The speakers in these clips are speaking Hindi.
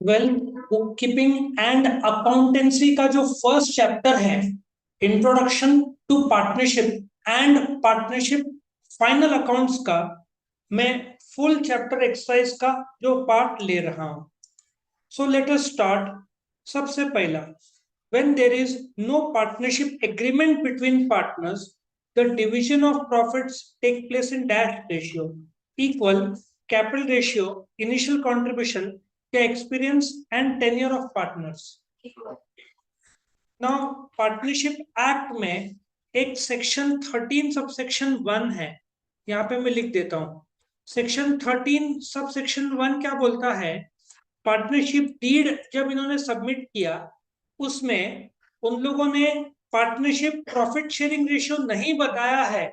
Well, book keeping and accountancy का जो फर्स्ट चैप्टर है, introduction to partnership and partnership final accounts का, मैं फुल चैप्टर एक्सरसाइज का जो पार्ट ले रहा हूं। So let us start. सबसे पहला, when there is no partnership agreement between partners, the division of profits take place in dash ratio equal capital ratio, initial contribution के experience and tenure of partners. Now partnership act में एक सेक्शन 13 सब सेक्शन 1 है, यहाँ पे मैं लिख देता हूं। सेक्शन 13 सब सेक्शन 1 क्या बोलता है? पार्टनरशिप डीड जब इन्होंने सबमिट किया, उसमें उन लोगों ने पार्टनरशिप प्रॉफिट शेयरिंग रेशियो नहीं बताया है,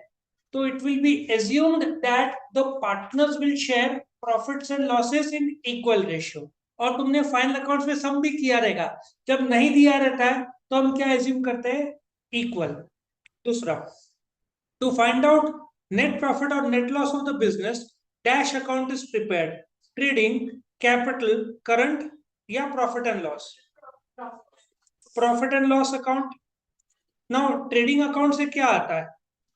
तो it will be assumed that the partners will share profits and losses in equal ratio. और तुमने फाइनल अकाउंट्स में सम भी किया रहेगा। जब नहीं दिया रहता है तो हम क्या एज्यूम करते हैं? इक्वल। दूसरा, to find out net profit और net loss of the business, dash account is prepared. Trading, capital, current या profit and loss? Profit and loss account. Now trading account से क्या आता है?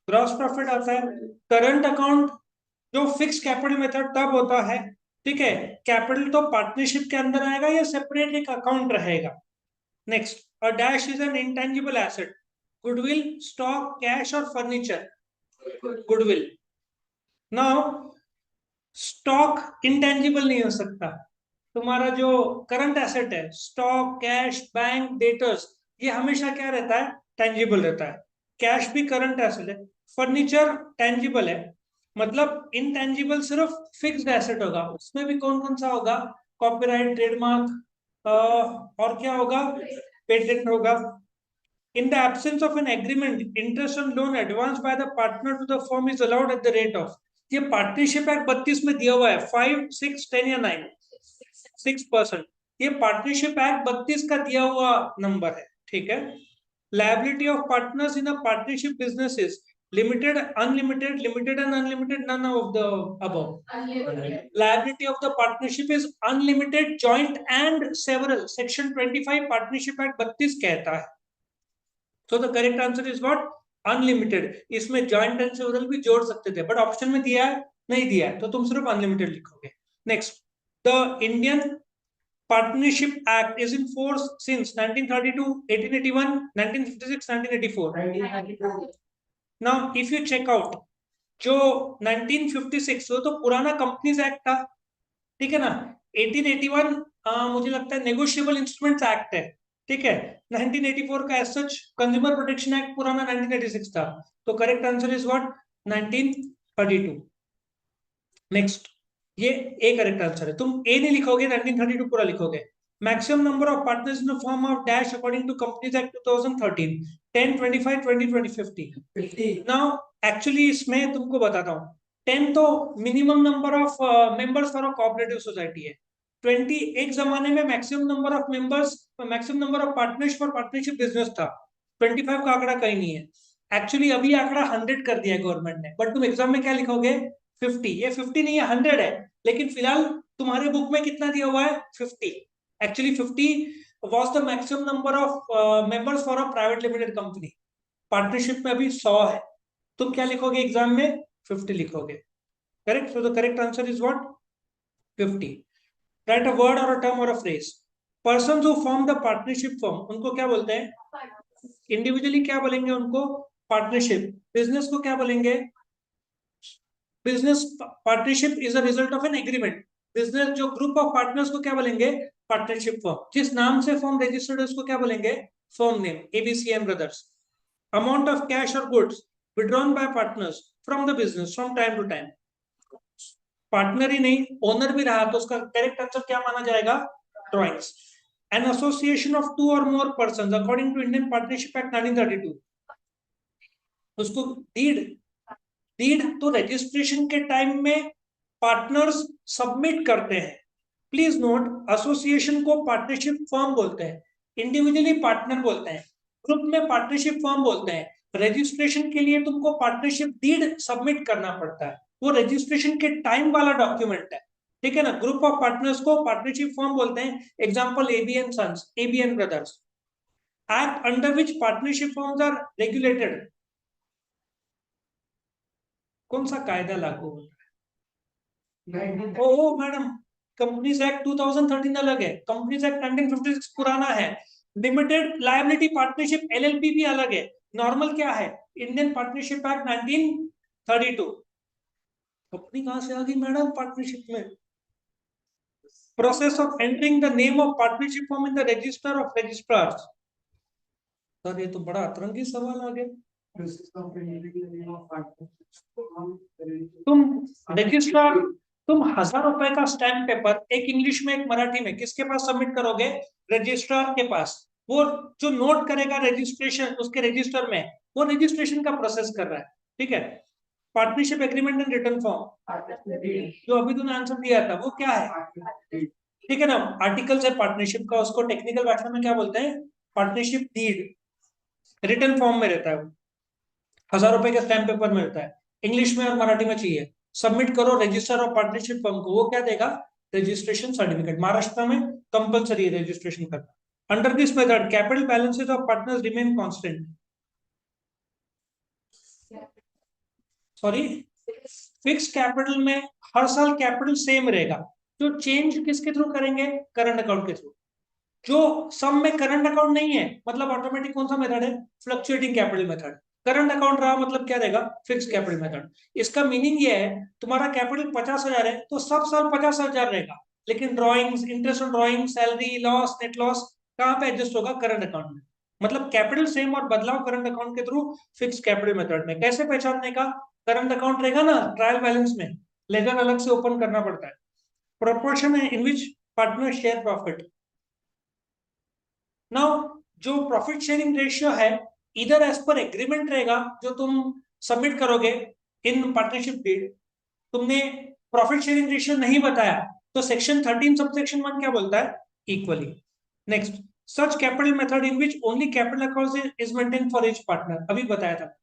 ग्रॉस प्रॉफिट आता है। करंट अकाउंट जो फिक्स कैपिटल मेथड तब होता है, ठीक है। कैपिटल तो पार्टनरशिप के अंदर आएगा या सेपरेट एक अकाउंट रहेगा? Next, a dash is an intangible asset, goodwill, stock, cash और furniture. Goodwill. Now stock intangible नहीं हो सकता। तुम्हारा जो करंट एसेट है, स्टॉक, कैश, बैंक, डेटर्स, ये हमेशा क्या रहता है? टेंजिबल रहता है। कैश भी करंट एसेट है। फर्नीचर टेंजिबल है। मतलब इनटेंजिबल सिर्फ फिक्स्ड एसेट होगा। उसमें भी कौन कौन सा होगा? कॉपीराइट, ट्रेडमार्क, और क्या होगा? पेटेंट होगा। In the absence of an agreement, interest on loan advanced by the partner to the firm is allowed at the rate of, ये पार्टनरशिप एक्ट 32 में दिया हुआ है, 5, 6, 10 या 9? 6%। ये पार्टनरशिप एक्ट 32 का दिया हुआ नंबर है, ठीक है। Liability of partners in a partnership business is limited, unlimited, limited and unlimited, none of the above. Liability of the partnership is unlimited, joint and several, section 25 partnership act 32 कहता है। So the correct answer is what? Unlimited। इसमें joint and several भी जोड़ सकते थे, बट ऑप्शन में दिया है, नहीं दिया है, तो तुम सिर्फ अनलिमिटेड लिखोगे। Next, the Indian partnership act is in force since 1932, 1881, 1956, 1984। Now if you check out, जो 1956 वो तो पुराना कंपनीज एक्ट था, ठीक है ना। 1881 मुझे लगता है नेगोशिएबल इंस्ट्रूमेंट्स एक्ट है, ठीक है। 1984 का as such consumer protection act पुराना 1986 था। तो correct answer is what? 1932। Next, ये ए करेक्ट आंसर है। तुम ए नहीं लिखोगे, 1932 पूरा लिखोगे। Maximum number of partners in the form of dash according to companies act 2013, 10, 25, 20, 20, 50। Now actually इसमें तुमको बताता हूँ, 10 तो minimum number of members for a cooperative society है। 20 एक जमाने में maximum number of members, maximum number of partners for partnership business था। 25 का आंकड़ा कहीं नहीं है। एक्चुअली अभी आंकड़ा 100 कर दिया है गवर्नमेंट ने, बट तुम एग्जाम में क्या लिखोगे? 50। ये 50 नहीं है, 100 है। लेकिन फिलहाल तुम्हारे बुक में कितना दिया हुआ है? 50। Actually 50 was the maximum number of members for a private limited company. Partnership में अभी 100 है। तुम क्या लिखोगे एग्जाम में? 50 लिखोगे। Correct. So the correct answer is what? 50। Right a word और अ टर्म और a phrase. Person who form the partnership form, उनको क्या बोलते हैं? इंडिविजुअली क्या बोलेंगे उनको? पार्टनरशिप। बिजनेस को क्या बोलेंगे? Business partnership is a result of an agreement. Business जो ग्रुप ऑफ पार्टनर्स को क्या बोलेंगे? Partnership firm. जिस नाम से फर्म रजिस्टर्ड है उसको क्या बोलेंगे? Firm name, ABCM brothers. Amount of cash और goods withdrawn by partners from the business from time to time. Partner ही नहीं, ओनर भी रहा तो उसका करेक्ट आंसर क्या माना जाएगा? Drawings. An association of two और more person according to Indian partnership act 1932, उसको डीड। डीड तो रजिस्ट्रेशन के टाइम में पार्टनर्स सबमिट करते हैं। प्लीज नोट, एसोसिएशन को पार्टनरशिप फर्म बोलते हैं, इंडिविजुअली पार्टनर बोलते हैं, ग्रुप में पार्टनरशिप फर्म बोलते हैं। रजिस्ट्रेशन के लिए तुमको पार्टनरशिप डीड सबमिट करना पड़ता है, वो रजिस्ट्रेशन के टाइम वाला डॉक्यूमेंट है, ठीक है ना। ग्रुप ऑफ पार्टनर्स को पार्टनरशिप फॉर्म बोलते हैं। Example ABN sons, ABN brothers. Act under which partnership forms are regulated, कौन सा कायदा लागू हो रहा है? ओ मैडम, कंपनीज एक्ट 2013 अलग है, कंपनीज एक्ट 1956 पुराना है। लिमिटेड लायबिलिटी पार्टनरशिप एलएलपी भी अलग है। नॉर्मल क्या है? Indian partnership act 1932। कंपनी कहां से आ गई मैडम पार्टनरशिप में? Process of entering the name of partnership form in the register of registrars. Sir ये तो बड़ा अतरंगी सवाल आ गया। तुम रजिस्ट्रार, तुम 1000 रुपए का स्टैम्प पेपर एक इंग्लिश में एक मराठी में किसके पास सबमिट करोगे? रजिस्ट्रार के पास। वो जो नोट करेगा रजिस्ट्रेशन उसके रजिस्टर में, वो रजिस्ट्रेशन का प्रोसेस कर रहा है। ठीक है। Partnership agreement and return form, जो अभी तुमने आंसर दिया था वो क्या है? ठीक है ना। आर्टिकल्स है पार्टनरशिप का, उसको टेक्निकल भाषा में क्या बोलते हैं? Partnership deed. रिटर्न फॉर्म में रहता है वो, 1000 रुपए के स्टैम्प पेपर में रहता है, इंग्लिश में और मराठी में चाहिए। सबमिट करो रजिस्टर ऑफ पार्टनरशिप फर्म को, वो क्या देगा? Registration certificate. महाराष्ट्र में कंपलसरी है रजिस्ट्रेशन करना। Under this method capital balances of partners remain constant. Sorry, fix capital में हर साल कैपिटल सेम रहेगा। जो चेंज किसके थ्रू करेंगे? करंट अकाउंट के थ्रू। जो सम में करंट अकाउंट नहीं है, मतलब ऑटोमेटिक कौन सा मेथड है? Fluctuating capital method. Current account रहा मतलब क्या रहेगा? Fix capital method. इसका मीनिंग ये है, तुम्हारा कैपिटल 50,000 है तो सब साल 50,000 रहेगा, लेकिन drawings, interest on drawing, salary, loss, net loss कहाँ पे एडजस्ट होगा? करंट अकाउंट में। मतलब कैपिटल सेम और बदलाव करंट अकाउंट के थ्रू, फिक्स कैपिटल मेथड में। कैसे पहचानने का? करंट अकाउंट रहेगा ना ट्रायल बैलेंस में, लेजर अलग से ओपन करना पड़ता है। प्रोपोर्शन इन विच पार्टनर शेयर प्रॉफिट। नाउ जो प्रॉफिट शेयरिंग रेशियो है, इधर एज पर एग्रीमेंट रहेगा जो तुम सबमिट करोगे इन पार्टनरशिप डीड। तुमने प्रॉफिट शेयरिंग रेशियो नहीं बताया तो सेक्शन 13 सबसेक्शन 1 क्या बोलता है? Equally. Next, such capital method in which only capital account is maintain for each partner, अभी बताया था।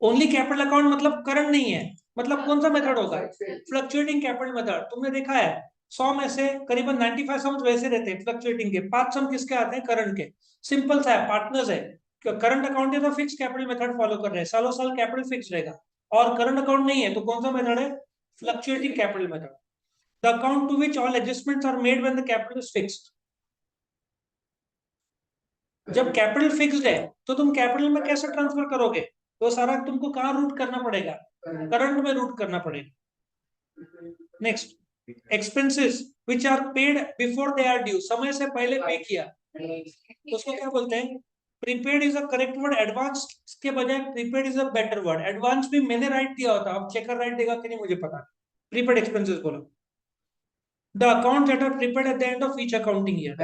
ओनली कैपिटल अकाउंट मतलब करंट नहीं है, मतलब कौन सा मेथड होगा? Fluctuating capital method. तुमने देखा है 100 में से करीबन 95 सम्स वैसे रहते हैं फ्लक्चुएटिंग के, 5 सम किसके आते हैं? करंट के। सिंपल सा है, पार्टनर्स है, करंट अकाउंट है तो फिक्स कैपिटल मेथड फॉलो कर रहे हैं, सालों साल कैपिटल फिक्स रहेगा। और करंट अकाउंट नहीं है तो कौन सा मेथड है? Fluctuating capital method. The account to which all adjustments are made when the capital is fixed. जब कैपिटल फिक्स्ड है तो तुम कैपिटल में कैसे ट्रांसफर करोगे? तो सारा तुमको कहाँ रूट करना पड़ेगा? करंट में रूट करना पड़ेगा। Next, expenses which are paid before they are due, समय से पहले पे किया, उसको क्या बोलते हैं? Prepaid is a correct word, advance के बजाय prepaid is a better word. Advance भी मैंने राइट दिया होता, अब चेकर राइट देगा कि नहीं मुझे पता। प्रीपेड एक्सपेंसेस बोलो। The account that are prepaid at the end of each accounting year.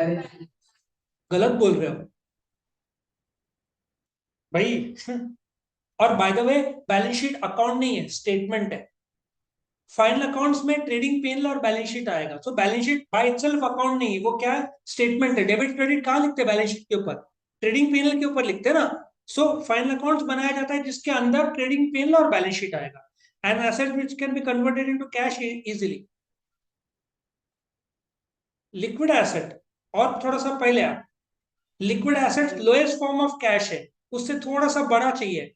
गलत बोल रहे हो भाई। और by the way, balance sheet account नहीं है, स्टेटमेंट है। फाइनल अकाउंट्स में ट्रेडिंग पीएनएल और बैलेंस शीट आएगा। तो balance sheet by itself account नहीं है, वो क्या है? स्टेटमेंट है। डेबिट क्रेडिट कहाँ लिखते हैं? बैलेंस शीट के ऊपर। ट्रेडिंग पीएनएल के ऊपर लिखते हैं ना। सो फाइनल अकाउंट्स बनाया जाता है जिसके अंदर ट्रेडिंग पीएनएल और बैलेंस शीट आएगा। And asset which can be converted into cash easily. Liquid asset, और थोड़ा सा पहले आ, liquid asset lowest form of cash है, उससे थोड़ा सा बड़ा चाहिए।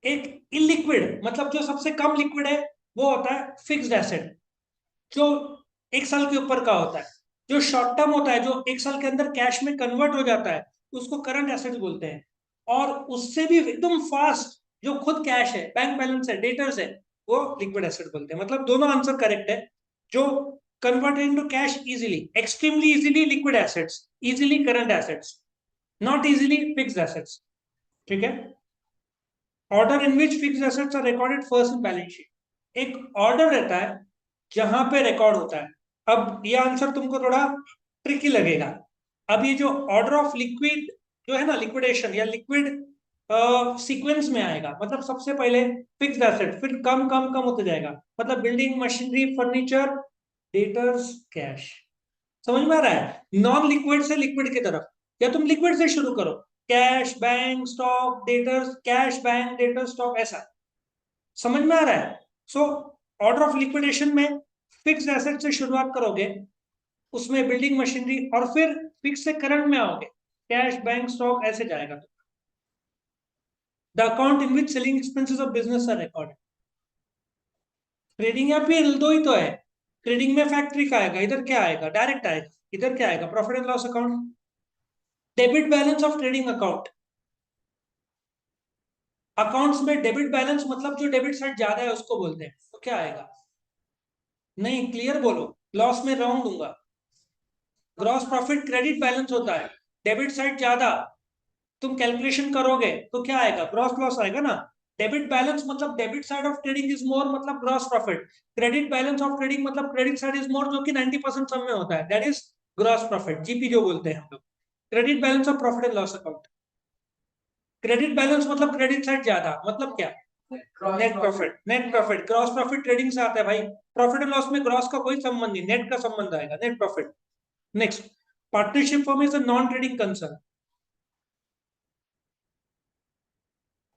एक इलिक्विड मतलब जो सबसे कम लिक्विड है, वो होता है फिक्स्ड एसेट, जो 1 साल के ऊपर का होता है। जो शॉर्ट टर्म होता है, जो 1 साल के अंदर कैश में कन्वर्ट हो जाता है, उसको करंट एसेट बोलते हैं। और उससे भी एकदम फास्ट जो खुद कैश है, बैंक बैलेंस है, डेटर्स है, वो लिक्विड एसेट बोलते हैं। मतलब दोनों आंसर करेक्ट है। जो convert into cash easily, extremely easily liquid assets, easily current assets, not easily fixed assets. ठीक है। Order in which fixed assets are recorded first in balance sheet. एक ऑर्डर रहता है जहां पे रिकॉर्ड होता है। अब ये आंसर तुमको थोड़ा ट्रिकी लगेगा। अब ये जो ऑर्डर ऑफ लिक्विड जो है ना, लिक्विडेशन या लिक्विड सीक्वेंस में आएगा, मतलब सबसे पहले फिक्स्ड एसेट, फिर कम कम कम होते जाएगा। मतलब building, machinery, furniture, debtors, cash. समझ में आ रहा है? नॉन लिक्विड से लिक्विड की तरफ। या तुम लिक्विड से शुरू करो, cash, bank, stock, debtors, cash, bank, debtors, stock, ऐसा। समझ में आ रहा है? सो ऑर्डर ऑफ लिक्विडेशन में फिक्स एसेट से शुरुआत करोगे, उसमें बिल्डिंग मशीनरी, और फिर फिक्स से करंट में आओगे, कैश, बैंक, स्टॉक, ऐसे जाएगा। The account in which selling expenses of business are recorded. Trading या फिर दो ही तो है। ट्रेडिंग में फैक्ट्री का आएगा, इधर क्या आएगा, डायरेक्ट आएगा, इधर क्या आएगा, profit and loss account. Debit balance of trading account, accounts में डेबिट बैलेंस मतलब जो डेबिट साइड ज्यादा है उसको बोलते हैं, तो क्या आएगा? नहीं, क्लियर बोलो, लॉस में राउंड दूंगा। ग्रॉस प्रॉफिट क्रेडिट बैलेंस होता है, डेबिट साइड ज्यादा, तुम कैलकुलेशन करोगे तो क्या आएगा, ग्रॉस लॉस आएगा ना। डेबिट बैलेंस मतलब debit side of trading is more, मतलब gross profit. Credit balance of trading मतलब क्रेडिट साइड इज मोर, जो कि 90% सब में होता है, that is gross profit, GP जो बोलते हैं हम लोग। Credit balance of profit and loss account. Credit balance मतलब क्रेडिट साइड ज्यादा, मतलब क्या, net profit. Net profit, gross profit trading से आता है भाई। प्रॉफिट एंड लॉस में ग्रॉस का कोई संबंध नहीं, नेट का संबंध आएगा, net profit. Next, partnership firm is a non trading concern.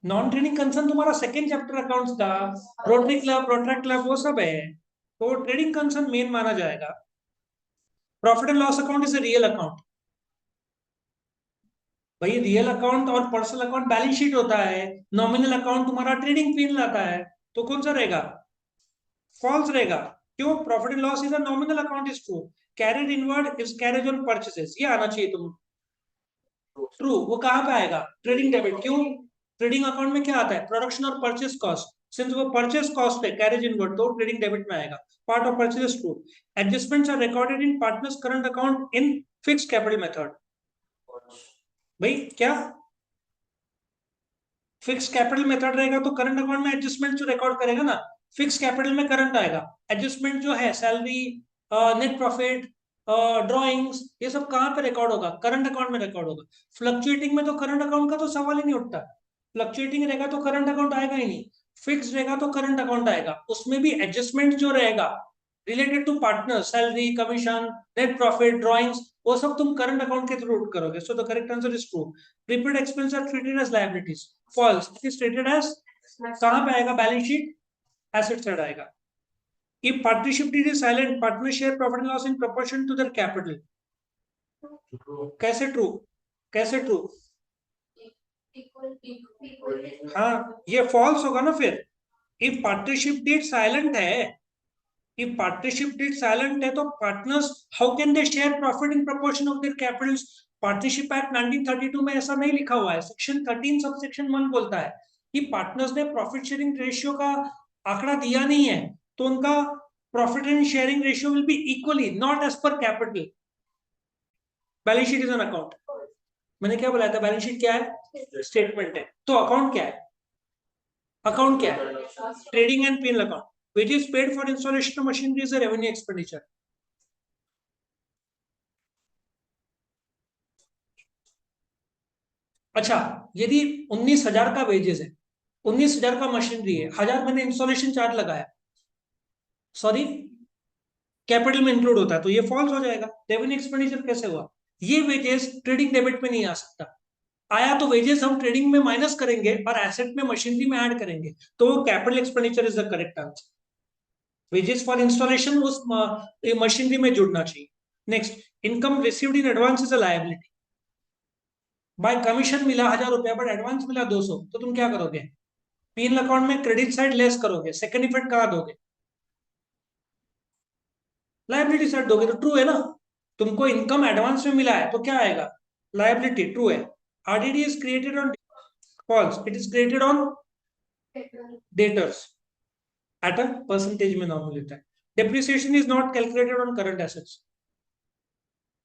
Non trading concern तुम्हारा सेकंड चैप्टर अकाउंट्स का, रोटरी क्लब, रोटरी क्लब, वो सब है, तो ट्रेडिंग कंसर्न मेन माना जाएगा। Profit and loss account is a real account. भाई रियल अकाउंट और पर्सनल अकाउंट बैलेंस शीट होता है, नॉमिनल अकाउंट तुम्हारा ट्रेडिंग पीएल आता है, तो कौन सा रहेगा, फॉल्स रहेगा। क्यों, profit and loss is a nominal account is true, carried inward is carriage on purchases, ये आना चाहिए तुम। ट्रू, वो कहाँ पे आएगा, ट्रेडिंग डेबिट। क्यों, ट्रेडिंग अकाउंट में क्या आता है, प्रोडक्शन और परचेस कॉस्ट, सिंस वो परचेस कॉस्ट है, कैरेज इनवर्ड, तो ट्रेडिंग डेबिट में आएगा। Part of purchase true. Adjustments are recorded in partners current account in fix capital method. भाई क्या, फिक्स कैपिटल मेथड रहेगा तो करंट अकाउंट में एडजस्टमेंट जो रिकॉर्ड करेगा ना, फिक्स कैपिटल में करंट आएगा। एडजस्टमेंट जो है, सैलरी, नेट प्रॉफिट, ड्रॉइंग्स, ये सब कहाँ पे रिकॉर्ड होगा, करंट अकाउंट में रिकॉर्ड होगा। फ्लक्चुएटिंग में तो करंट अकाउंट का तो सवाल ही नहीं उठता, फ्लक्चुएटिंग रहेगा तो करंट अकाउंट आएगा ही नहीं। फिक्स रहेगा तो करंट अकाउंट आएगा, उसमें भी एडजस्टमेंट जो रहेगा related to partner, salary, commission, net profit, drawings, वो सब तुम करंट अकाउंट के थ्रू करोगे। So the correct answer is true. Prepaid expense are treated as liabilities, false, it is treated as, कहां पे आएगा, बैलेंस शीट, एसेट साइड आएगा। If partnership deed is silent, partners share profit and loss in proportion to their capital. कैसे ट्रू, कैसे ट्रू, हाँ ये फॉल्स होगा ना फिर। इफ पार्टनरशिप डीड साइलेंट है, इफ पार्टनरशिप डीड साइलेंट है, तो partners how can they share profit in proportion of their Capitals. Partnership act 1932 में ऐसा नहीं लिखा हुआ है, सेक्शन 13 सब सेक्शन 1 बोलता है कि पार्टनर्स ने प्रॉफिट शेयरिंग रेशियो का आंकड़ा दिया नहीं है, तो उनका profit and sharing ratio will be equally, not as per capital. Balance sheet is an account, मैंने क्या बोला था, बैलेंस शीट क्या है, स्टेटमेंट है, तो अकाउंट क्या है, अकाउंट क्या है, trading and PNL account. which is paid for installation of machinery is a revenue expenditure. अच्छा, यदि 19,000 का वेजेस है, 19,000 का मशीनरी है, 1,000 मैंने इंस्टॉलेशन चार्ज लगाया, सॉरी कैपिटल में इंक्लूड होता है, तो ये फॉल्स हो जाएगा, रेवेन्यू एक्सपेंडिचर कैसे हुआ। ये वेजेस ट्रेडिंग डेबिट में नहीं आ सकता, आया तो वेजेस हम ट्रेडिंग में माइनस करेंगे और एसेट में मशीनरी में ऐड करेंगे, तो वो capital expenditure is the correct answer. Wages for installation उस मशीनरी में जुड़ना चाहिए। Next, income received in advance is a liability. Bye commission मिला 1,000 रुपया, बट एडवांस मिला 200, तो तुम क्या करोगे, पीएनएल अकाउंट में क्रेडिट साइड लेस करोगे, सेकंड इफेक्ट कहाँ दोगे, लायबिलिटी साइड दोगे, तो ट्रू है ना। तुमको इनकम एडवांस में मिला है तो क्या आएगा, लायबिलिटी, ट्रू है। RDD is created on, false, it is created on debtors at a percentage में नॉर्मल होता है। Depreciation is not calculated on current assets,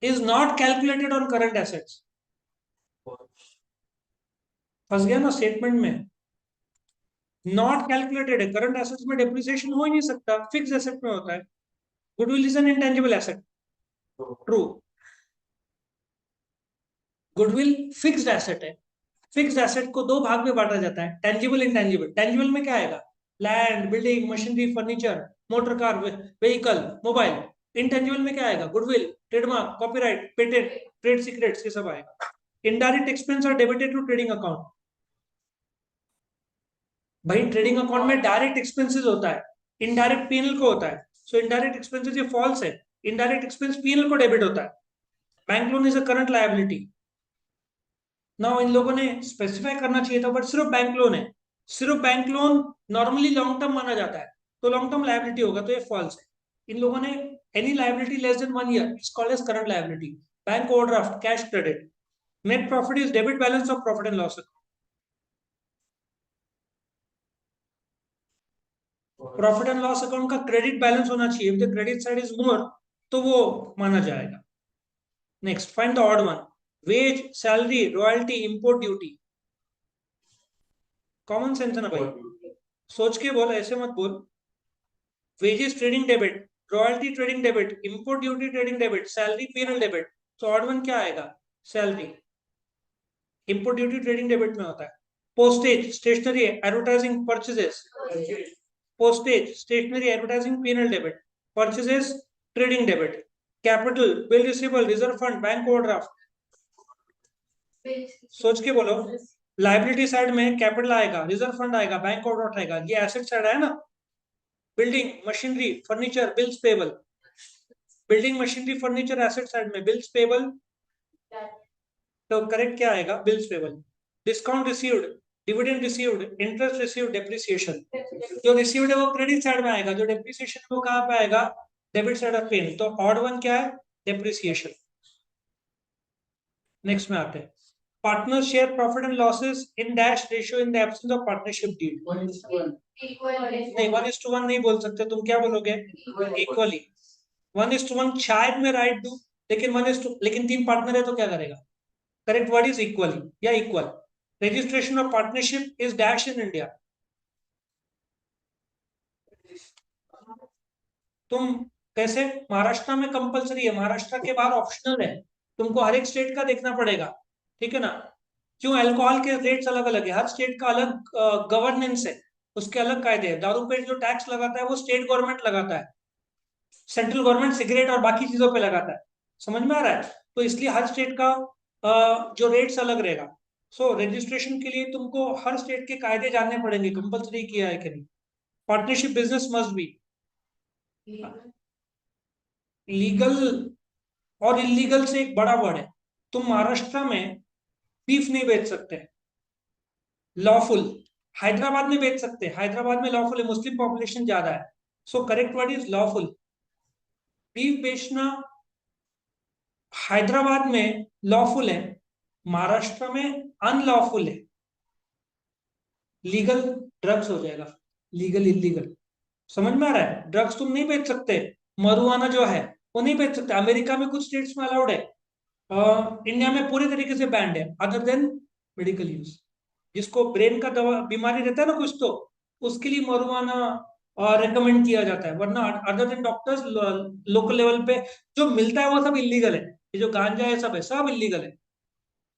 is not calculated on current assets, फंस गया ना स्टेटमेंट में, नॉट कैलकुलेटेड है, करंट एसेट्स में डेप्रिसिएशन हो ही नहीं सकता, फिक्स एसेट में होता है। Goodwill is an intangible asset, true. Goodwill fixed asset है, फिक्स्ड एसेट को दो भाग में बांटा जाता है, टेंजिबल, इंटेंजिबल। टेंजिबल में क्या आएगा, land, building, machinery, furniture, motor car, vehicle, mobile. Intangible में क्या आएगा, goodwill, trademark, copyright, patent, trade secrets, ये सब आएगा। Indirect expense are debited to trading account. भाई ट्रेडिंग अकाउंट में डायरेक्ट एक्सपेंसेस होता है, इनडायरेक्ट पीएनएल को होता है। सो इनडायरेक्ट एक्सपेंसेस ये फॉल्स है, इनडायरेक्ट एक्सपेंस पीएनएल को डेबिट होता है। Bank loan is a current liability. Now इन लोगों ने स्पेसिफाई करना चाहिए था, बट सिर्फ बैंक लोन है, सिर्फ bank loan normally long term माना जाता है, तो लॉन्ग टर्म लायबिलिटी होगा, तो ये फॉल्स है। इन लोगों ने any liability less than 1 year it's called as current liability. Bank overdraft, cash credit, net profit is debit balance of profit and loss account. Profit and loss account का क्रेडिट बैलेंस होना चाहिए, if the credit side is more तो वो माना जाएगा। Next, find the odd one. Wage, salary, royalty, import duty. Common sense है ना भाई, सोच के बोल, ऐसे मत बोल। Wages trading debit, royalty trading debit, import duty trading debit, salary PNL debit, तो ऑड वन क्या आएगा? Salary. Import duty trading debit में होता है। Postage, stationery, advertising, purchases, postage, stationery, advertising, P&L debit, purchases, trading debit, capital, bill receivable, reserve fund, bank overdraft। सोच के बोलो। लाइबिलिटी साइड में कैपिटल आएगा, रिजर्व फंड आएगा, बैंक ओवरड्राफ्ट आएगा, ये एसेट साइड है ना। Building, machinery, furniture, bills payable, building, machinery, furniture asset side में, बिल्स पेबल, तो करेक्ट क्या आएगा? Bills payable. Discount received, dividend received, interest received, depreciation, जो रिसीव्ड है वो क्रेडिट साइड में आएगा, जो डेप्रिसिएशन है वो कहां पे आएगा? Debit side of pen. तो ऑड वन क्या है? डेप्रिसिएशन। नेक्स्ट में आते हैं, partner share profit and losses in dash ratio in the absence of partnership deed. नहीं, 1:1 नहीं बोल सकते, तुम क्या बोलोगे? इक्वली। 1:1 शायद मैं राइट दूं, लेकिन 1:2, लेकिन 3 पार्टनर है तो क्या करेगा? करेक्ट वर्ड इज इक्वली या equal. Registration of partnership is dash in India. तुम कैसे? महाराष्ट्र में कंपलसरी है, महाराष्ट्र के बाहर ऑप्शनल है, तुमको हर एक स्टेट का देखना पड़ेगा, ठीक है ना। क्यों? अल्कोहल के रेट्स अलग अलग है, हर स्टेट का अलग गवर्नेंस है, उसके अलग कायदे हैं। दारू पे जो टैक्स लगाता है वो स्टेट गवर्नमेंट लगाता है, सेंट्रल गवर्नमेंट सिगरेट और बाकी चीजों पे लगाता है। समझ में आ रहा है? तो इसलिए हर स्टेट का जो रेट्स अलग रहेगा। सो रजिस्ट्रेशन के लिए तुमको हर स्टेट के कायदे जानने पड़ेंगे, कंपलसरी किया है कि नहीं। Partnership business must be legal, और इलीगल से एक बड़ा वर्ड है। तुम महाराष्ट्र में बीफ नहीं बेच सकते, लॉफुल। हैदराबाद में बेच सकते हैं, हैदराबाद में लॉफुल है, मुस्लिम पॉपुलेशन ज्यादा है, so correct word is lawful. Beef बेचना हैदराबाद में लॉफुल है, महाराष्ट्र में अनलॉफुल है। लीगल ड्रग्स हो जाएगा, लीगल इलीगल। समझ में आ रहा है? ड्रग्स तुम नहीं बेच सकते, मरुआना जो है वो नहीं बेच सकते। अमेरिका में कुछ स्टेट्स में अलाउड है, इंडिया में पूरी तरीके से बैंड है, अदर देन मेडिकल यूज। जिसको ब्रेन का दवा बीमारी रहता है ना कुछ, तो उसके लिए मरुआना रिकमेंड किया जाता है, वरना other than doctors local level पे जो मिलता है वो सब इलीगल है। ये जो गांजा है सब इलीगल है।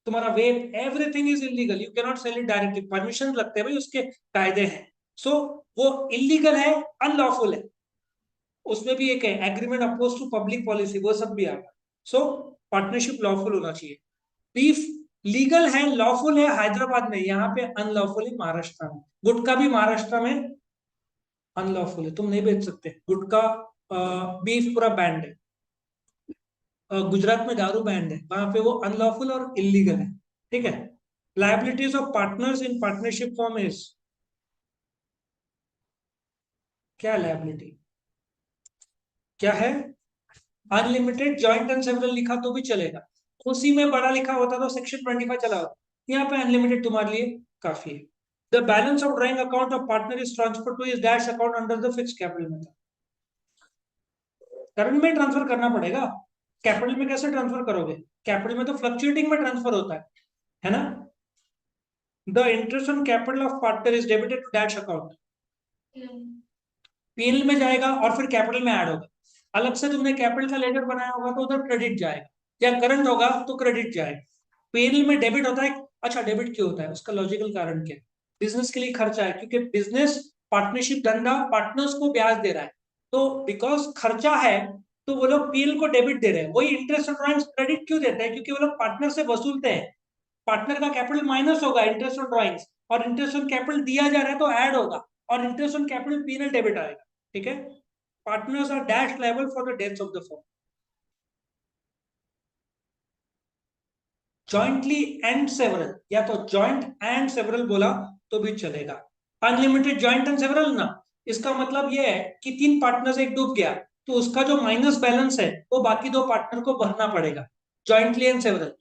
तुम्हारा vape, everything is illegal, you cannot sell it directly, permission लगते हैं भाई, उसके कायदे हैं। सो वो इलीगल है, अनलॉफुल है। उसमें भी एक है agreement oppose to public policy, वो सब भी आएगा। सो पार्टनरशिप लॉफुल होना चाहिए। बीफ लीगल है, लॉफुल है हैदराबाद में, यहाँ पे अनलॉफुल है महाराष्ट्र में। गुटखा भी महाराष्ट्र में अनलॉफुल है, तुम नहीं बेच सकते गुटखा। बीफ पूरा बैंड है। गुजरात में दारू बैंड है, वहां पे वो अनलॉफुल और इलीगल है, ठीक है। Liabilities of partners in partnership form is, क्या लाइबिलिटी क्या है? अनलिमिटेड, जॉइंट एंड सेवरल लिखा तो भी चलेगा, उसी में बड़ा लिखा होता तो सेक्शन 25 चला होता। यहाँ पे अनलिमिटेड तुम्हारे लिए काफी है। The balance of drawing account of partner is transfer two is dash account under the fix capital method. Current में ट्रांसफर करना पड़ेगा, कैपिटल में कैसे ट्रांसफर करोगे? कैपिटल में तो फ्लक्चुएटिंग में ट्रांसफर होता है ना। The interest on capital of partner is debited to dash account, PNL में जाएगा और फिर कैपिटल में ऐड होगा। अलग से तुमने कैपिटल का लेजर बनाया होगा तो उधर क्रेडिट जाएगा, या करंट होगा तो क्रेडिट जाएगा। पीएनएल में डेबिट होता है। अच्छा, डेबिट क्यों होता है? उसका लॉजिकल कारण क्या है? बिजनेस के लिए खर्चा है, क्योंकि बिजनेस पार्टनरशिप धंधा पार्टनर्स को ब्याज दे रहा है, तो बिकॉज खर्चा है तो वो लोग पीएल को डेबिट दे रहे हैं। वही इंटरेस्ट ऑन ड्राइंग्स क्रेडिट क्यों देते हैं? क्योंकि वो लोग पार्टनर से वसूलते हैं। पार्टनर का कैपिटल माइनस होगा इंटरेस्ट ऑन ड्राइंग्स, और इंटरेस्ट ऑन कैपिटल दिया जा रहा है तो ऐड होगा, और interest on capital PNL debit आएगा, ठीक है, partners are dash liable for the debts of the firm. Jointly and several, या तो जॉइंट एंड सेवरल बोला तो भी चलेगा। अनलिमिटेड जॉइंट एंड सेवरल ना, इसका मतलब यह है कि 3 पार्टनर से एक डूब गया तो उसका जो माइनस बैलेंस है वो बाकी 2 पार्टनर को भरना पड़ेगा, जॉइंटली एंड सेवरल।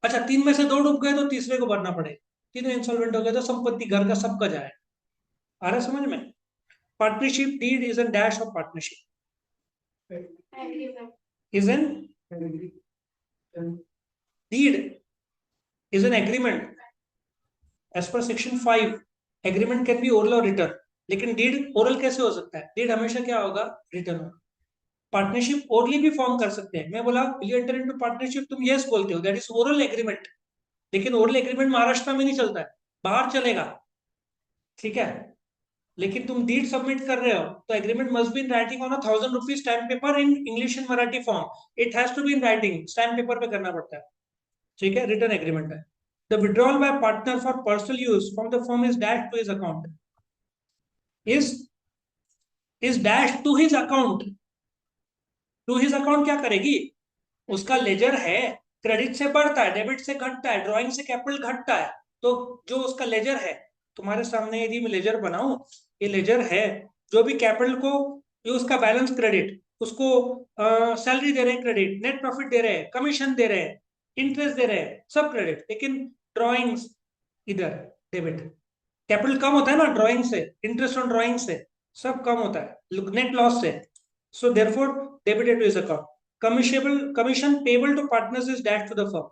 अच्छा, 3 में से 2 डूब गए तो तीसरे को भरना पड़ेगा, तीनों इंसॉल्वेंट हो गए तो संपत्ति घर का सबका जाएगा। आ रहा है समझ में? Partnership deed is an dash of partnership, is an deed is an agreement as per section 5। agreement can be oral or written, लेकिन deed oral कैसे हो सकता है? deed हमेशा क्या होगा? written होगा। पार्टनरशिप ओरली भी फॉर्म कर सकते हैं। मैं बोला will you enter into partnership, तुम यस बोलते हो, दैट इज ओरल एग्रीमेंट। लेकिन ओरल एग्रीमेंट महाराष्ट्र में नहीं चलता है, बाहर चलेगा, ठीक है। लेकिन तुम डीड सबमिट कर रहे हो तो agreement must be in writing on 1000 rupees stamp paper in English and Marathi form. It has to be in writing, stamp paper पे करना पड़ता है, ठीक है, रिटर्न एग्रीमेंट है। The withdrawal by partner for personal use from the firm is dashed to his account. Is dashed to his account. To his account क्या करेगी? उसका लेजर है, क्रेडिट से बढ़ता है, डेबिट से घटता है, ड्राइंग से कैपिटल घटता है। तो जो उसका लेजर है, तुम्हारे सामने यदि मैं लेजर बनाऊं, ये लेजर है, जो भी कैपिटल को, ये उसका बैलेंस क्रेडिट, उसको सैलरी दे रहे हैं क्रेडिट, नेट प्रॉफिट दे रहे हैं, कमीशन दे रहे हैं, इंटरेस्ट दे रहे हैं, सब क्रेडिट। लेकिन ड्रॉइंग्स इधर डेबिट, कैपिटल कम होता है ना ड्राइंग से, इंटरेस्ट ऑन ड्राइंग से सब कम होता है, नेट लॉस से। So therefore debited to his account. commission payable to partners is dashed to the firm.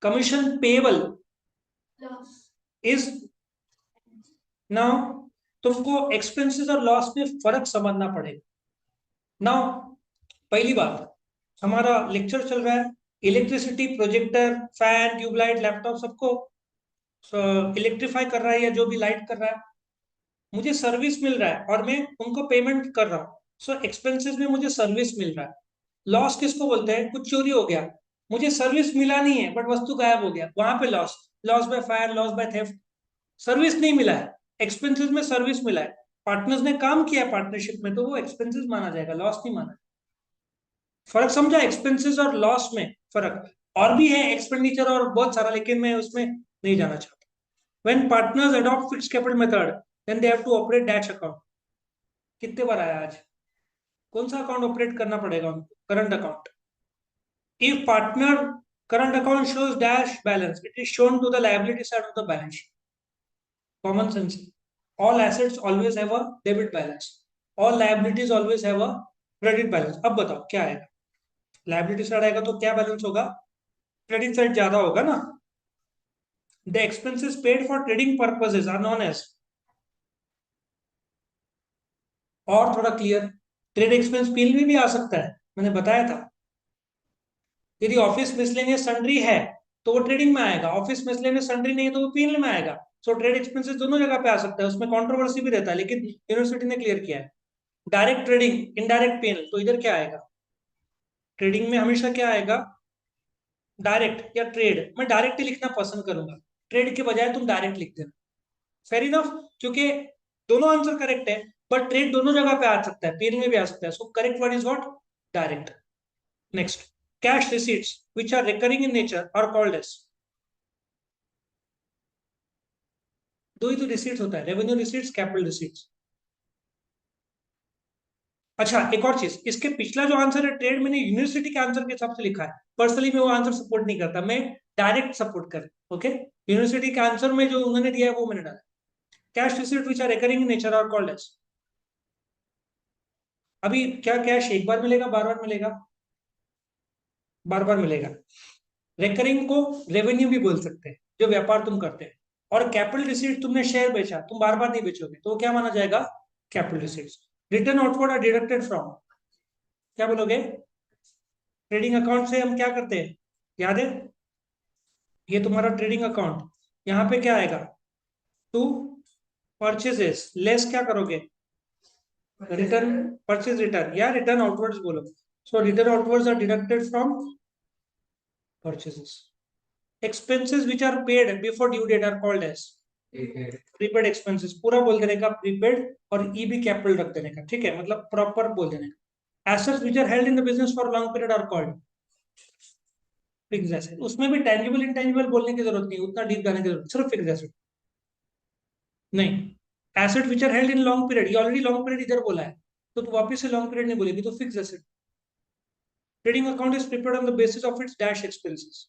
Commission payable is now, तुमको एक्सपेंसेस और लॉस में फर्क समझना पड़ेगा। नाउ पहली बात, हमारा लेक्चर चल रहा है electricity, projector, fan, tubelight, laptop सबको इलेक्ट्रीफाई कर रहा है या जो भी लाइट कर रहा है, मुझे सर्विस मिल रहा है और मैं उनको पेमेंट कर रहा हूँ। सो एक्सपेंसेस में मुझे सर्विस मिल रहा है। लॉस किसको बोलते हैं? कुछ चोरी हो गया, मुझे सर्विस मिला नहीं है बट वस्तु गायब हो गया, वहां पे loss. Loss by fire, loss by theft, service नहीं मिला है, एक्सपेंसेस में सर्विस मिला है। पार्टनर्स ने काम किया पार्टनरशिप में तो वो एक्सपेंसेस माना जाएगा, लॉस नहीं माना। फर्क समझा? एक्सपेंसेस और लॉस में फर्क और भी है, एक्सपेंडिचर और बहुत सारा, लेकिन मैं उसमें नहीं जाना चाहता। When partners adopt fixed capital method, then they have to operate dash account। कितने बार आया आज? कौन सा अकाउंट ऑपरेट करना पड़ेगा उनको? Current account. If partner current account shows dash balance, it is shown to the liability side of the balance sheet. Common sense. All assets always have a debit balance. All liabilities always have a credit balance. अब बताओ क्या आएगा? लाइबिलिटी साइड आएगा तो क्या बैलेंस होगा? क्रेडिट साइड ज्यादा होगा ना। The expenses paid for trading purposes are known as, और थोड़ा क्लियर, ट्रेड एक्सपेंस पीएल में भी आ सकता है, मैंने बताया था। यदि ऑफिस मिसलेनियस सन्ड्री है तो वो ट्रेडिंग में आएगा, ऑफिस मिसलेनियस सन्ड्री नहीं है तो वो पीएल में आएगा। सो ट्रेड एक्सपेंसेस दोनों जगह पे आ सकता है, उसमें कंट्रोवर्सी भी रहता है, लेकिन यूनिवर्सिटी ने क्लियर किया है। डायरेक्ट ट्रेडिंग, इनडायरेक्ट पीएल, तो इधर क्या आएगा? ट्रेडिंग में हमेशा क्या आएगा? डायरेक्ट या ट्रेड। मैं डायरेक्ट ही लिखना पसंद करूंगा, ट्रेड के बजाय तुम डायरेक्ट लिख देना। फेयर इनफ, क्योंकि दोनों आंसर करेक्ट है, बट ट्रेड दोनों जगह पे आ सकता है, पीएल में भी आ सकता है। So correct word is what? Direct. Next, cash receipts which are recurring in nature are called as, दो ही तो रिसीट्स होता है, रेवेन्यू रिसीट्स, कैपिटल रिसीट्स। अच्छा एक और चीज, इसके पिछला जो आंसर है ट्रेड, मैंने यूनिवर्सिटी के आंसर के हिसाब से लिखा है, पर्सनली मैं वो आंसर सपोर्ट नहीं करता, मैं डायरेक्ट सपोर्ट कर, ओके। यूनिवर्सिटी के आंसर में जो उन्होंने दिया है वो मैंने डाला। Cash receipt which are recurring in nature are called as. अभी क्या कैश एक बार मिलेगा, बार बार मिलेगा? बार बार मिलेगा। रेकरिंग को रेवेन्यू भी बोल सकते हैं, जो व्यापार तुम करते हैं। और कैपिटल रिसीट, तुमने शेयर बेचा, तुम बार बार नहीं बेचोगे तो क्या माना जाएगा? Capital receipts. Return outward are deducted from, क्या बोलोगे? ट्रेडिंग अकाउंट से हम क्या करते हैं, याद है? ये तुम्हारा ट्रेडिंग अकाउंट, यहाँ पे क्या आएगा? टू परचेजेस लेस क्या करोगे? रिटर्न, परचेज रिटर्न, या रिटर्न आउटवर्ड्स बोलो। So return outwards are deducted from purchases. Expenses which are paid before due date are called as, prepaid expenses पूरा बोल देने का, प्रीपेड और ई भी कैपिटल रख देने का, ठीक है, मतलब प्रॉपर बोल देने का। Assets which are held in the business for long period are called fixed asset. उसमें भी टेंजिबल इंटेंजिबल बोलने की जरूरत नहीं, उतना डीप जाने की जरूरत, सिर्फ फिक्स्ड एसेट। नहीं, asset which are held in long period, ये ऑलरेडी लॉन्ग पीरियड इधर बोला है, तो तू वापस से लॉन्ग पीरियड नहीं बोलेगी, तो fixed asset. Trading account is prepared on the basis of its dash expenses.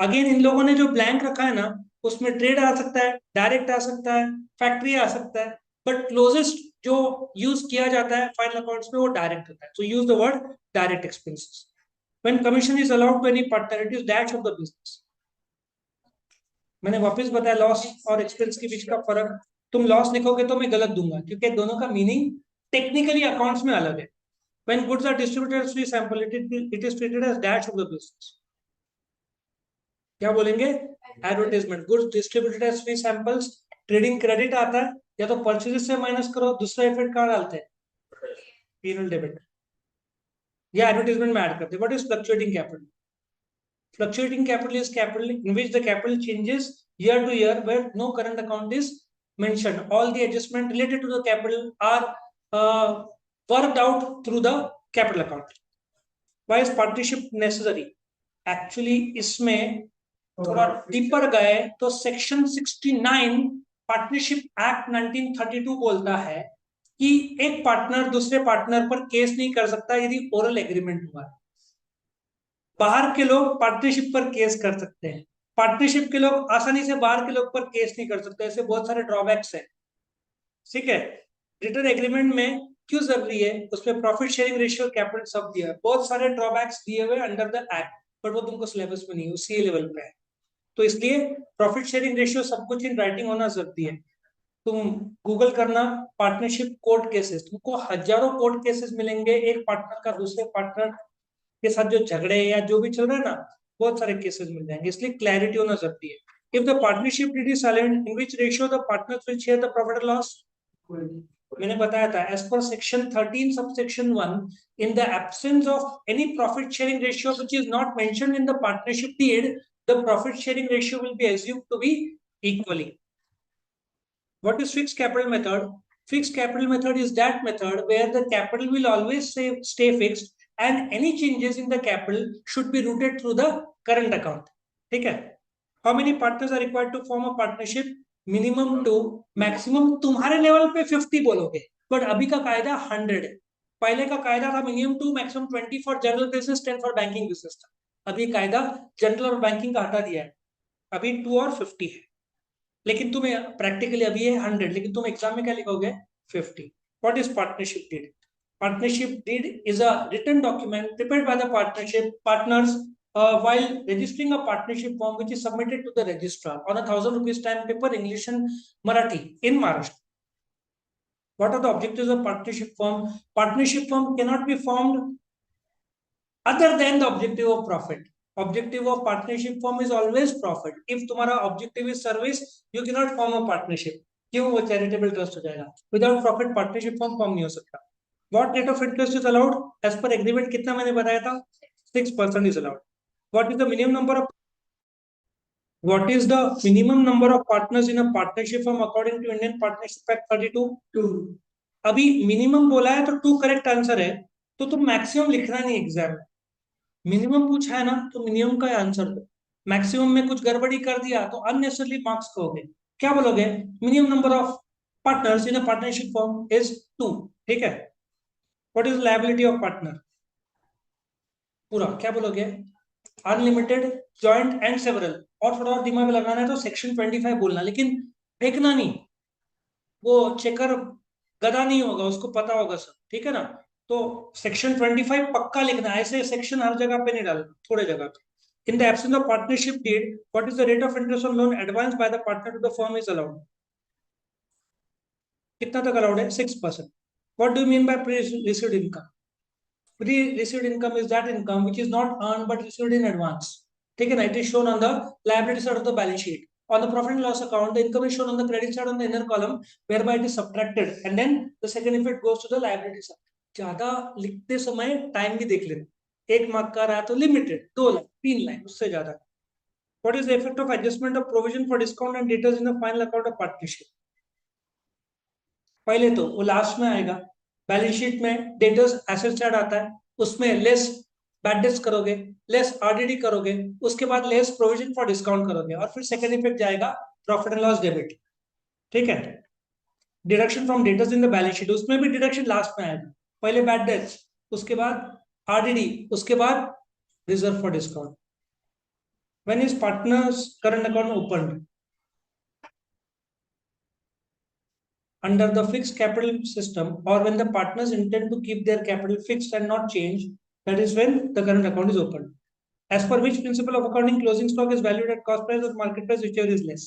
Again in लोगों ने जो ब्लैंक रखा है ना, उसमें ट्रेड आ सकता है, डायरेक्ट आ सकता है, फैक्ट्री आ सकता है, बट क्लोजेस्ट जो यूज किया जाता है फाइनल अकाउंट्स में वो डायरेक्ट होता है, so use the word direct expenses. When commission is allowed to any partner it is dash of the business. मैंने वापस बताया लॉस और एक्सपेंस के बीच का फर्क। तुम लॉस लिखोगे तो मैं गलत दूंगा, क्योंकि दोनों का मीनिंग टेक्निकली अकाउंट्स में अलग है। When goods are distributed as free sample, it is treated as dash of the business. क्या बोलेंगे? Advertisement, goods distributed as free samples, trading credit आता है, या तो परचेज से माइनस करो, दूसरा इफेक्ट कहाँ डालते हैं? पीनल डेबिट, या एडवर्टाइजमेंट में ऐड करते हैं। What is fluctuating capital? Fluctuating capital is capital in which the capital changes year to year, where no current account is mentioned. All the adjustment related to the capital are worked out through the capital account. Why is partnership necessary? Actually, इसमें थोड़ा डीपर गए तो सेक्शन 69 पार्टनरशिप एक्ट 1932 बोलता है कि एक पार्टनर दूसरे पार्टनर पर केस नहीं कर सकता यदि ओरल एग्रीमेंट हुआ है। बाहर के लोग पार्टनरशिप पर केस कर सकते हैं, पार्टनरशिप के लोग आसानी से बाहर के लोग पर केस नहीं कर सकते, ऐसे बहुत सारे ड्रॉबैक्स हैं, ठीक है। रिटर्न एग्रीमेंट में क्यों जरूरी है? उसमें प्रॉफिट शेयरिंग रेशियो, कैपिटल सब दिया है, बहुत सारे ड्रॉबैक्स दिए हुए अंडर द एक्ट, बट वो तुमको सिलेबस में नहीं, वो सी लेवल पे है, तो इसलिए प्रॉफिट शेयरिंग रेशियो सब कुछ इन राइटिंग होना जरूरी है। तुम गूगल करना पार्टनरशिप कोर्ट केसेस, तुमको हजारों कोर्ट केसेस मिलेंगे, एक पार्टनर का दूसरे पार्टनर के साथ जो झगड़े या जो भी चल रहा है ना, बहुत सारे केसेस मिल जाएंगे, इसलिए क्लैरिटी होना जरूरी है। If the partnership deed is silent in which ratio the partners will share the profit और लॉस, मैंने बताया था as per section 13 subsection 1, in the absence of any profit sharing ratio which is not mentioned in the partnership deed, the profit sharing ratio will be assumed to be equally. What is fixed capital method? Fixed capital method is that method where the capital will always stay fixed and any changes in the capital should be routed through the current account. ठीक है? How many partners are required to form a partnership? Minimum 2, maximum तुम्हारे लेवल पे 50 बोलोगे, बट अभी का कायदा 100 है। पहले का कायदा था minimum 2 maximum 20 for general business, 10 for banking business था। अभी कायदा जनरल और बैंकिंग का हटा दिया है, अभी 2 और 50 है। लेकिन तुम्हें प्रैक्टिकली अभी है 100, लेकिन तुम एग्जाम में क्या लिखोगे? 50। What is partnership deed? Partnership deed is a written document prepared by the partnership partners while registering a partnership form which is submitted to the registrar on a 1,000 rupees stamp paper, English and Marathi in Maharashtra. What are the objectives of partnership form? Partnership form cannot be formed other than the objective of profit. Objective of partnership form is always profit. If तुम्हारा objective is service, you cannot form a partnership. क्यों? वो चैरिटेबल ट्रस्ट हो जाएगा। विदाउट प्रॉफिट पार्टनरशिप फॉर्म नहीं हो सकता। What rate of interest is allowed? As per agreement कितना मैंने बताया था? 6% is allowed. What is the minimum number of partners in a partnership firm according to Indian Partnership Act 32? 2. अभी मिनिमम बोला है तो 2 करेक्ट आंसर है, तो तुम मैक्सिमम लिखना नहीं एग्जाम में। मिनिमम पूछा है ना, तो मिनिमम का आंसर दो। मैक्सिमम में कुछ गड़बड़ी कर दिया तो अननेसेसरली मार्क्स खोगे। क्या बोलोगे? Minimum number of partners in a partnership firm is 2, ठीक है। What is liability of partner? पूरा क्या बोलोगे? Unlimited, joint and several. और थोड़ा और दिमाग लगाना है तो सेक्शन 25 बोलना, लेकिन फेंकना नहीं, वो चेकर गधा नहीं होगा, उसको पता होगा सब, ठीक है ना। तो सेक्शन 25 पक्का लिखना है, ऐसे सेक्शन हर जगह पे नहीं डालना, थोड़े जगह पे। In the absence of partnership deed, what is the rate of interest on loan advanced by the partner to the firm is allowed? कितना तक allowed है? 6%. What do you mean by pre-received income? Pre-received income is that income which is not earned but received in advance. ठीक है ना? It is shown on the liability side of the balance sheet. On the profit and loss account, the income is shown on the credit side on the inner column, whereby it is subtracted, and then the second effect goes to the liability side. ज्यादा लिखते समय टाइम भी देख लेना, 1 मार्क का रहा तो लिमिटेड, 2 लाइन 3 लाइन, उससे ज्यादा। What is the effect of adjustment of provision for discount and debtors in the final account of partnership? पहले तो वो लास्ट में आएगा, बैलेंस शीट में डेटर्स एसेट साइड आता है, उसमें लेस बैड डेट्स करोगे, लेस आरडीडी करोगे, उसके बाद लेस प्रोविजन फॉर डिस्काउंट करोगे, और फिर सेकंड इफेक्ट जाएगा प्रॉफिट एंड लॉस डेबिट। ठीक है, deduction from debtors in the balance sheet, उसमें भी डिडक्शन लास्ट में आएगा, पहले बैड डेट्स, उसके बाद आरडीडी, उसके बाद reserve for discount. When is partners current account opened? Under the fixed capital system, or when the partners intend to keep their capital fixed and not change, that is when the current account is opened. As per which principle of accounting, closing stock is valued at cost price or market price, whichever is less.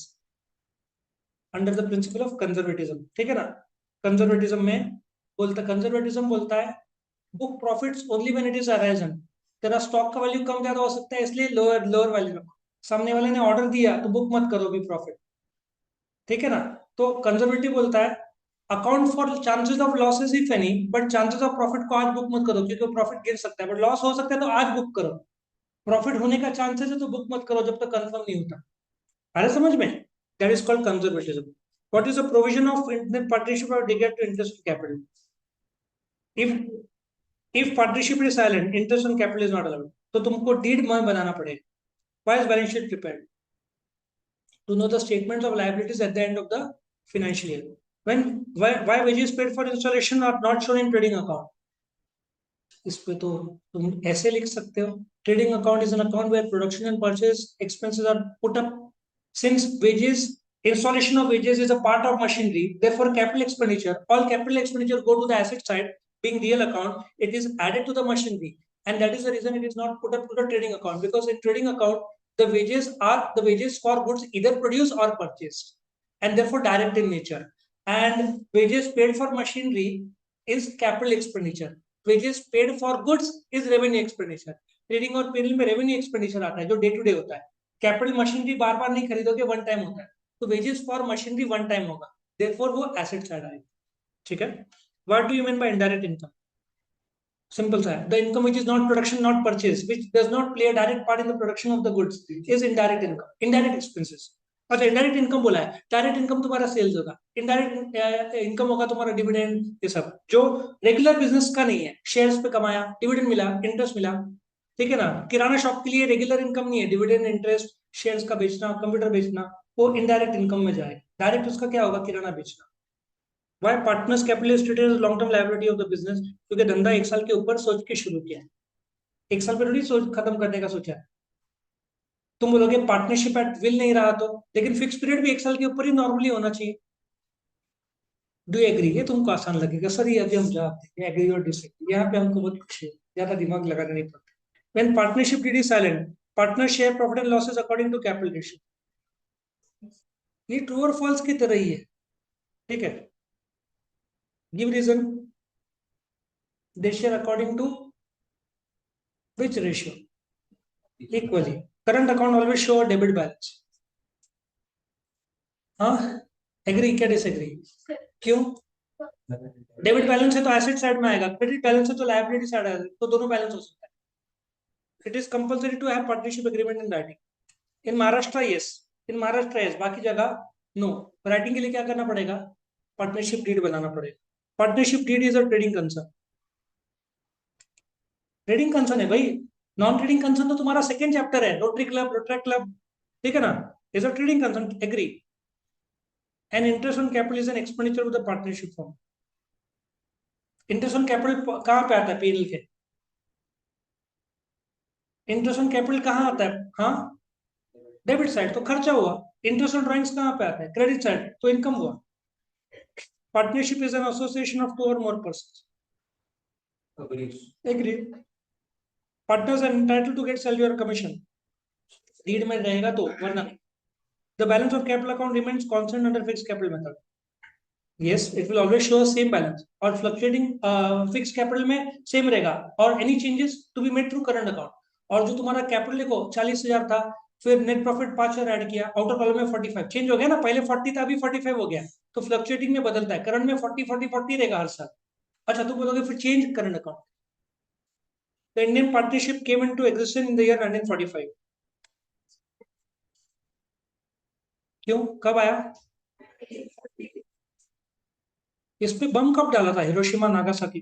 Under the principle of conservatism. ठीक है ना, conservatism में conservatism बोलता है book profits only when it is arisen. तेरा स्टॉक का वैल्यू कम ज्यादा हो सकता है, इसलिए लोअर वैल्यू रखो, सामने वाले ने ऑर्डर दिया तो बुक मत करो भी प्रॉफिट। ठीक है ना, तो कंजर्वेटिव बोलता है account for chances of losses if any, but chances of profit को आज बुक मत करो, क्योंकि प्रॉफिट गिर सकता है, बट लॉस हो सकता है तो आज बुक करो। प्रॉफिट होने का चांसेस है तो बुक मत करो जब तक कंफर्म नहीं होता। अरे समझ में, that is called conservatism. What is the provision of partnership और डिगेट to interest capital? If partnership is silent, interest on capital is not allowed, तो तुमको डीड में बनाना पड़ेगा। Why is balance sheet prepared? To know the statements of liabilities at the end of the financial year. Why wages paid for installation are not shown in trading account? इस पे तो तुम ऐसे लिख सकते हो, trading account is an account where production and purchase expenses are put up. Since installation of wages is a part of machinery, therefore capital expenditure, all capital expenditure go to the asset side, being real account, it is added to the machinery, and that is the reason it is not put up to the trading account, because in trading account the wages for goods either produced or purchased, and therefore direct in nature, and wages paid for machinery is capital expenditure, wages paid for goods is revenue expenditure. Trading और पेरोल में रेवेन्यू एक्सपेंडिचर आता है जो डे टू डे होता है, कैपिटल मशीनरी बार बार नहीं खरीदोगे, वन टाइम होता है, तो wages for machinery one time होगा, देयरफॉर वो एसेट साइड आएगा। ठीक है, what do you mean by indirect income? Simple सा है, the income which is not production not purchase, which does not play a direct part in the production of the goods is indirect income, indirect expenses. अच्छा, इनडायरेक्ट इनकम बोला है, डायरेक्ट इनकम तुम्हारा सेल्स होगा, इनडायरेक्ट इनकम होगा तुम्हारा डिविडेंड, ये सब जो रेगुलर बिजनेस का नहीं है, शेयर्स पे कमाया, डिविडेंड मिला, इंटरेस्ट मिला। ठीक है ना, किराना शॉप के लिए रेगुलर इनकम नहीं है, डिविडेंड, इंटरेस्ट, शेयर्स का बेचना, कंप्यूटर बेचना, वो इनडायरेक्ट इनकम में जाएगा। डायरेक्ट उसका क्या होगा, किराना बेचना। Why partners capital is treated as long term liability of the business? क्योंकि धंधा एक साल के ऊपर सोच के शुरू किया है, एक साल पे थोड़ी सोच खत्म करने का सोचा है। तुम बोलोगे पार्टनरशिप एट विल नहीं रहा तो, लेकिन फिक्स पीरियड भी एक साल के ऊपर ही नॉर्मली होना चाहिए। Do agree? ये तुमको आसान लगेगा सर, ये अभी हम जवाब देंगे, एग्री और डिसएग्री, यहाँ पे हमको बहुत कुछ ज्यादा दिमाग लगाना नहीं पड़ता। When partnership deed is silent, partners share profit and losses according to capital ratio. ये ट्रू और फॉल्स की तरह ही है। ठीक है, give reason. They share according to which ratio? Equally. Current account always show a debit balance. हाँ, एग्री क्या डिसएग्री? क्यों? डेबिट बैलेंस है तो एसेट साइड में आएगा, क्रेडिट बैलेंस है तो लायबिलिटी साइड आएगा, तो दोनों बैलेंस हो सकता है। It is compulsory to have partnership agreement in writing. In Maharashtra yes, in Maharashtra yes, बाकी जगह नो। राइटिंग के लिए क्या करना पड़ेगा? पार्टनरशिप डीड बनाना पड़ेगा। Partnership deed is a trading concern, trading concern है भाई। नॉन ट्रेडिंग कंसर्न तो तुम्हारा सेकंड चैप्टर है, रोटरी क्लब, रोटरी क्लब, ठीक है ना, is a trading concern, agree. And interest on capital is an expenditure of the partnership form. Interest on capital कहाँ पे आता है? पीएनएल के इंटरेस्ट ऑन कैपिटल कहाँ आता है? हाँ, डेबिट साइड, तो खर्चा हुआ। इंटरेस्ट ऑन ड्राइंग्स कहाँ पे आता है? क्रेडिट साइड, तो इनकम हुआ। Partnership is an association of 2 or more persons. Agree. Partners are entitled to get salary और कमीशन, डीड में रहेगा तो, वरना नहीं। The balance of capital account remains constant under fixed capital method. yes, it will always show same balance, और फ्लक्चुएटिंग फिक्स कैपिटल में सेम रहेगा, और any changes to be made through current account. और जो तुम्हारा कैपिटल देखो 40,000 था, फिर नेट प्रॉफिट 5,000 ऐड किया, आउटर कॉलम में 45 चेंज हो गया ना, पहले 40 था अभी 45 हो गया, तो फ्लक्चुएटिंग में बदलता है। करंट में 40 रहेगा हर साल। अच्छा, तुम बोलोगे फिर change current account. The Indian partnership came into existence in the year 1945। क्यों, कब आया? इस पे बम कब डाला था Hiroshima Nagasaki?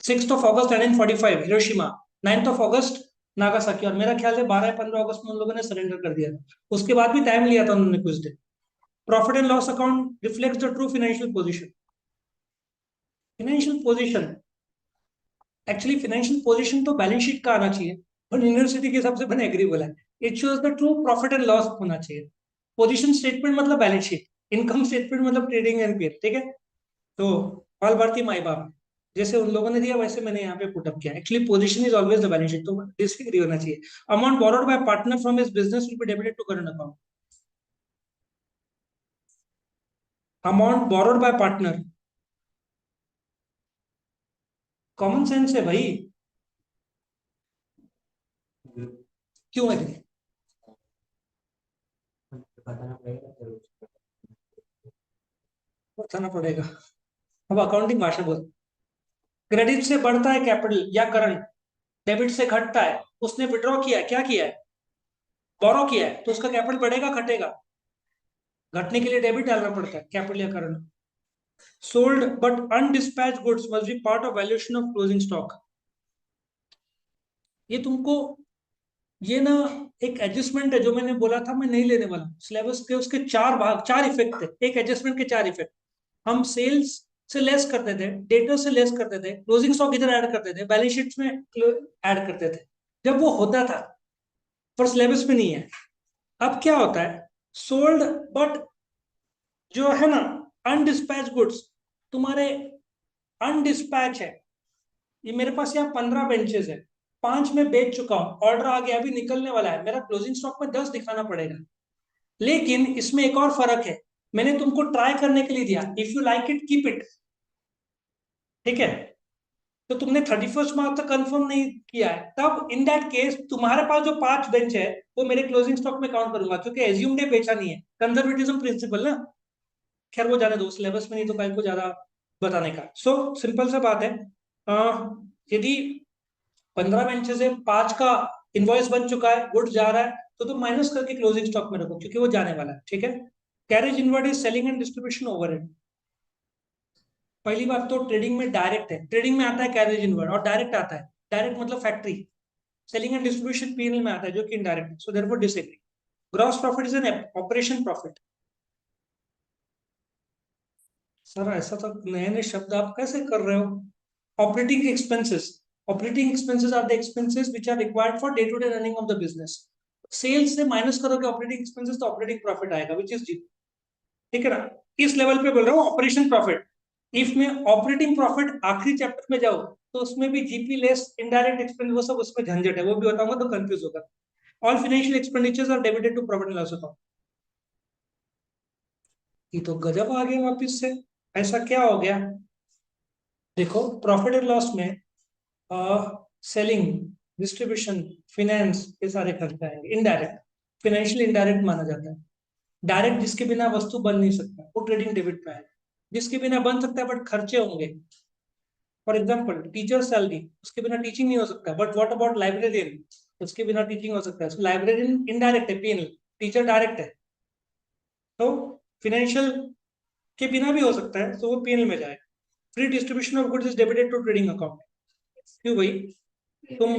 6 of August 1945 Hiroshima, 9 of August Nagasaki, और मेरा ख्याल है 12 या 15 अगस्त में उन लोगों ने सरेंडर कर दिया था। उसके बाद भी टाइम लिया था उन्होंने कुछ दिन। Profit and loss account reflects the true financial position. Financial position, actually financial position तो बैलेंस शीट का आना चाहिए, और यूनिवर्सिटी के हिसाब से मैंने एग्री बोला है। It shows the true profit and loss होना चाहिए। पोजीशन स्टेटमेंट मतलब बैलेंस शीट, इनकम स्टेटमेंट मतलब ट्रेडिंग एंड पीएल, ठीक है। तो ऑल भारतीय माई बाप, जैसे उन लोगों ने दिया वैसे मैंने यहाँ पे पुटअप किया। Actually position is always the balance sheet, तो डिसएग्री होना चाहिए। Amount borrowed by partner from his business will be debited to current account. Amount borrowed by partner, common sense है भाई। क्यों एग्री? बताना पड़ेगा। अब अकाउंटिंग भाषा बोल। क्रेडिट से बढ़ता है कैपिटल या करंट, डेबिट से घटता है। उसने विड्रॉ किया है, क्या किया है? बोरो किया है, तो उसका कैपिटल बढ़ेगा घटेगा? घटने के लिए डेबिट डालना पड़ता है, कैपिटल या current. Sold but undispatched goods must be part of valuation of closing stock. ये तुमको, ये ना एक एडजस्टमेंट है जो मैंने बोला था मैं नहीं लेने वाला सिलेबस के। उसके चार भाग, चार इफेक्ट थे एक एडजस्टमेंट के, चार इफेक्ट। हम सेल्स से लेस करते थे, डेटर से लेस करते थे, क्लोजिंग स्टॉक इधर ऐड करते थे, बैलेंस शीट में ऐड करते थे, जब वो होता था। पर सिलेबस में नहीं है। अब क्या होता है, सोल्ड बट, जो है ना, अनडिस्पैच गुड्स, तुम्हारे अनडिस्पैच है। ये मेरे पास यहाँ 15 बेंचेस है, 5 में बेच चुका हूँ, ऑर्डर आ गया, अभी निकलने वाला है, मेरा क्लोजिंग स्टॉक में 10 दिखाना पड़ेगा। लेकिन इसमें एक और फर्क है, मैंने तुमको ट्राई करने के लिए दिया, if you like it keep it, ठीक है। तो तुमने 31 मार्च तक कंफर्म नहीं किया है, तब इन दैट केस तुम्हारे पास जो 5 बेंच है वो मेरे क्लोजिंग स्टॉक में काउंट करूंगा, क्योंकि एज्यूम डे बेचा नहीं है, कंजर्वेटिज्म प्रिंसिपल ना। खैर वो जाने दो, सिलेबस में नहीं तो कल को ज्यादा बताने का। सो सिंपल सा बात है, यदि 15 बेंचेस है, 5 का इनवॉइस बन चुका है, गुड्स जा रहा है, तो तुम माइनस करके क्लोजिंग स्टॉक में रखो, क्योंकि वो जाने वाला है, ठीक है। Carriage inward is selling and distribution overhead. पहली बात तो ट्रेडिंग में डायरेक्ट है, ट्रेडिंग में आता है कैरेज इनवर्ड और डायरेक्ट आता है। डायरेक्ट मतलब factory, selling and distribution PNL में आता है, जो कि इनडायरेक्ट है, so therefore disagree. Gross profit is an operation profit. Sir ऐसा तो नए नए शब्द आप कैसे कर रहे हो? Operating expenses, operating expenses are the expenses which are required for day to day running of the business. Sales से माइनस करोगे ऑपरेटिंग एक्सपेंसेस, तो ऑपरेटिंग प्रॉफिट आएगा, विच इज जीरो, ठीक है ना। इस लेवल पे बोल रहा हूँ ऑपरेशन प्रॉफिट। इफ में ऑपरेटिंग प्रॉफिट आखिरी चैप्टर में जाओ, तो उसमें भी जीपी लेस इनडायरेक्ट एक्सपेंस, वो सब उसमें झंझट है, वो भी बताऊंगा तो कंफ्यूज होगा। All financial expenditures are debited to profit and loss account. ये तो गजब आ गया वापिस से, ऐसा क्या हो गया? देखो प्रॉफिट एंड लॉस में सेलिंग, डिस्ट्रीब्यूशन, फिनेंस, ये सारे खर्चे आएंगे। इनडायरेक्ट, फिनेंशियल इनडायरेक्ट माना जाता है। डायरेक्ट जिसके बिना वस्तु बन नहीं सकता, वो ट्रेडिंग डेबिट में है। जिसके बिना बन सकता है बट खर्चे होंगे, फॉर एग्जाम्पल टीचर सैलरी, उसके बिना टीचिंग नहीं हो सकता, बट व्हाट अबाउट लाइब्रेरियन, उसके बिना टीचिंग हो सकता है। लाइब्रेरियन इनडायरेक्ट है पीएनएल, टीचर डायरेक्ट है। तो फिनेंशियल के बिना भी हो सकता है, तो वो पीएनएल में जाएगा। Free distribution of goods is debited to trading account. क्यों भाई? तुम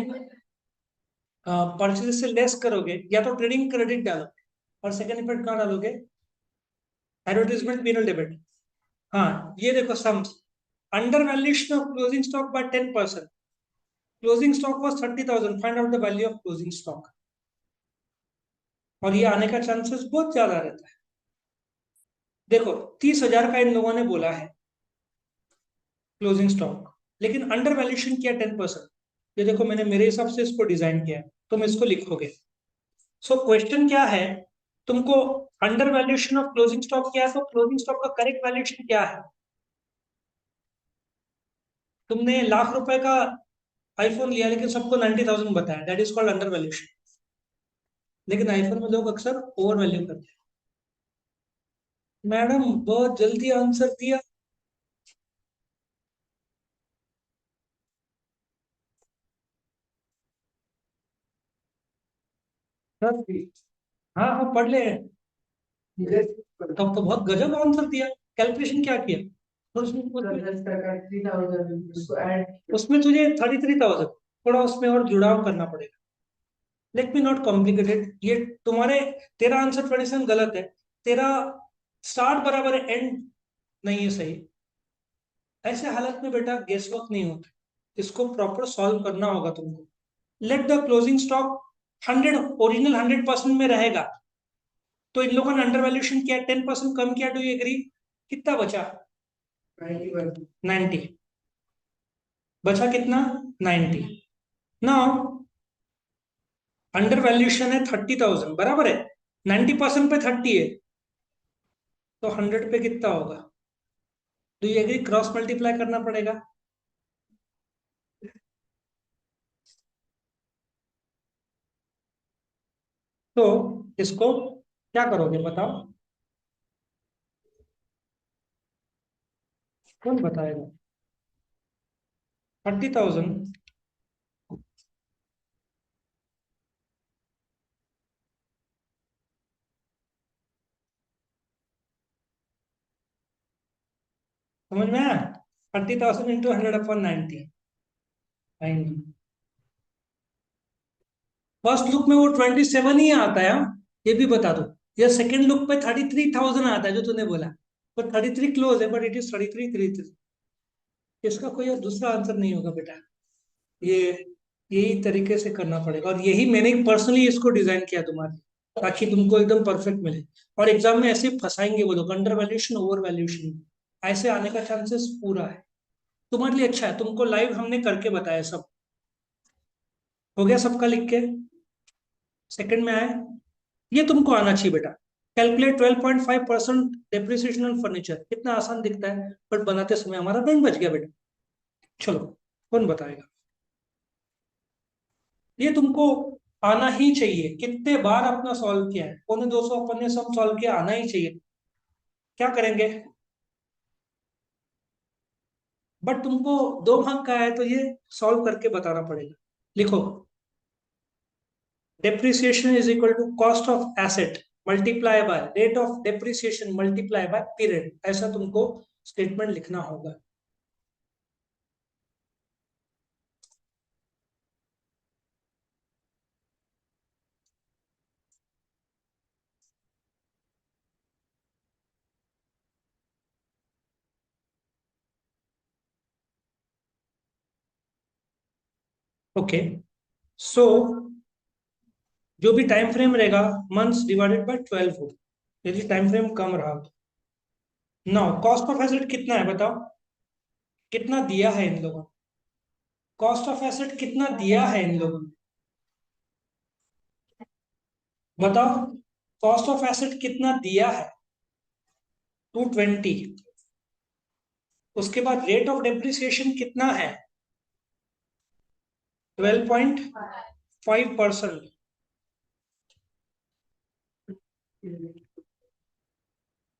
परचेज से लेस करोगे, या तो ट्रेडिंग क्रेडिट डालो, और सेकंड इफेक्ट कहाँ डालोगे? Advertisement PNL debit. हाँ, ये देखो sums, under valuation of closing stock by 10%। Closing stock was 30,000, find out the value of closing stock. और ये आने का चांसेस बहुत ज्यादा रहता है। देखो 30,000 का इन लोगों ने बोला है क्लोजिंग स्टॉक, लेकिन अंडर वैल्यूएशन किया 10%। ये देखो मैंने मेरे हिसाब से इसको डिजाइन किया है, तुम इसको लिखोगे। सो क्वेश्चन क्या है, तुमको under valuation of closing stock क्या है, तो क्लोजिंग स्टॉक का करेक्ट वैल्यूएशन क्या है? तुमने ₹1,00,000 का आईफोन लिया, लेकिन सबको 90,000 बताया, that is called under valuation. लेकिन आईफोन में लोग अक्सर ओवर वैल्यू करते हैं। मैडम बहुत जल्दी आंसर दिया। हाँ हाँ पढ़ ले। तब तो बहुत गजब आंसर दिया। कैलकुलेशन क्या किया? और उसमें तुझे 33,000, थोड़ा उसमें और जुड़ाव करना पड़ेगा। लेट मी नॉट कॉम्प्लिकेटेड ये तुम्हारे। तेरा आंसर 27 गलत है। तेरा स्टार्ट बराबर है, एंड नहीं है सही। ऐसे हालत में बेटा गेस वर्क नहीं होता, इसको प्रॉपर सॉल्व करना होगा तुमको। Let the closing stock 100, original 100% में रहेगा, तो इन लोगों ने अंडर वैल्यूएशन किया, 10% कम किया, डू यू एग्री? कितना बचा? 90। बचा कितना? 90। नाउ अंडर वैल्यूएशन है 30,000, बराबर है। 90% पे 30 है, तो 100 पे कितना होगा? Do you agree? Cross multiply करना पड़ेगा। तो इसको क्या करोगे बताओ? कौन बताएगा? 30,000। समझ में आया? 30,000 इंटू 100/90। फर्स्ट लुक में वो 27 ही आता है, हाँ? ये भी बता दो। या सेकंड लुक पे 33,000 आता है जो तूने बोला। पर 33 क्लोज है, बट इट इज 33,333। इसका कोई और दूसरा आंसर नहीं होगा बेटा। ये यही तरीके से करना पड़ेगा, और यही मैंने पर्सनली इसको डिजाइन किया तुम्हारे, ताकि तुमको एकदम परफेक्ट मिले। और एग्जाम में ऐसे फंसाएंगे वो लोग, अंडर वैल्यूएशन ओवर वैल्यूएशन, ऐसे आने का चांसेस पूरा है। तुम्हारे लिए अच्छा है, तुमको लाइव हमने करके बताया सब। हो गया सबका लिख के? सेकंड में आए? ये तुमको आना चाहिए बेटा। Calculate 12.5% depreciation on furniture. कितना आसान दिखता है, बट बनाते समय हमारा बैंड बच गया बेटा। चलो, कौन बताएगा? ये तुमको आना ही चाहिए। कितने बार अपना सॉल्व किया है, 250 अपन ने सब सॉल्व किया, आना ही चाहिए। क्या करेंगे? बट तुमको 2 भाग का है, तो ये सॉल्व करके बताना पड़ेगा। लिखो, depreciation is equal to cost of asset multiply by rate of depreciation multiply by period. ऐसा तुमको स्टेटमेंट लिखना होगा। ओके, सो जो भी टाइम फ्रेम रहेगा, मंथ्स डिवाइडेड बाय 12 हो, यदि टाइम फ्रेम कम रहा तो। नाउ कॉस्ट ऑफ एसेट कितना है बताओ? कितना दिया है इन लोगों ने? कॉस्ट ऑफ एसेट कितना दिया है इन लोगों ने? बताओ, कॉस्ट ऑफ एसेट कितना दिया है? 220। उसके बाद रेट ऑफ डेप्रिसिएशन कितना है? 12.5%।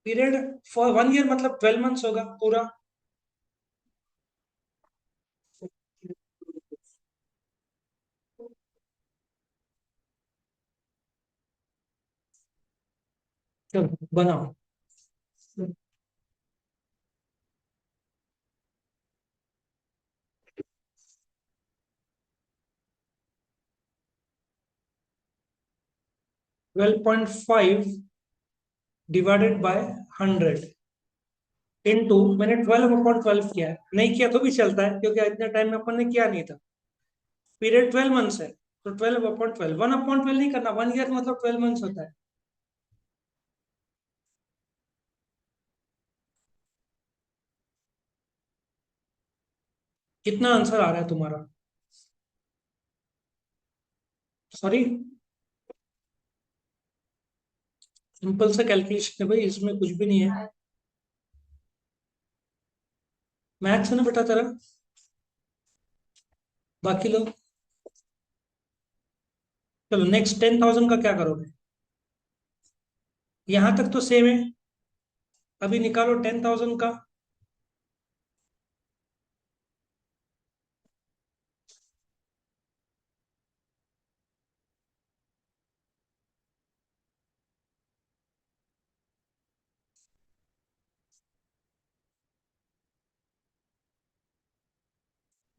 पीरियड फॉर 1 ईयर मतलब 12 मंथ्स होगा पूरा। चलो बनाओ। 12.5 डिवाइडेड बाय 100 इनटू, मैंने 12/12 किया है, नहीं किया तो भी चलता है क्योंकि इतने टाइम में अपन ने किया नहीं था। पीरियड 12 मंथ्स है, तो 12/12, 1/12 नहीं करना, 1 ईयर मतलब 12 मंथ्स होता है। कितना आंसर आ रहा है तुम्हारा? सॉरी, सिंपल से कैलकुलेशन है भाई, इसमें कुछ भी नहीं है। मैथ्स है ना बेटा तेरा? बाकी लोग, चलो नेक्स्ट 10,000 का क्या करोगे? यहां तक तो सेम है। अभी निकालो 10,000 का।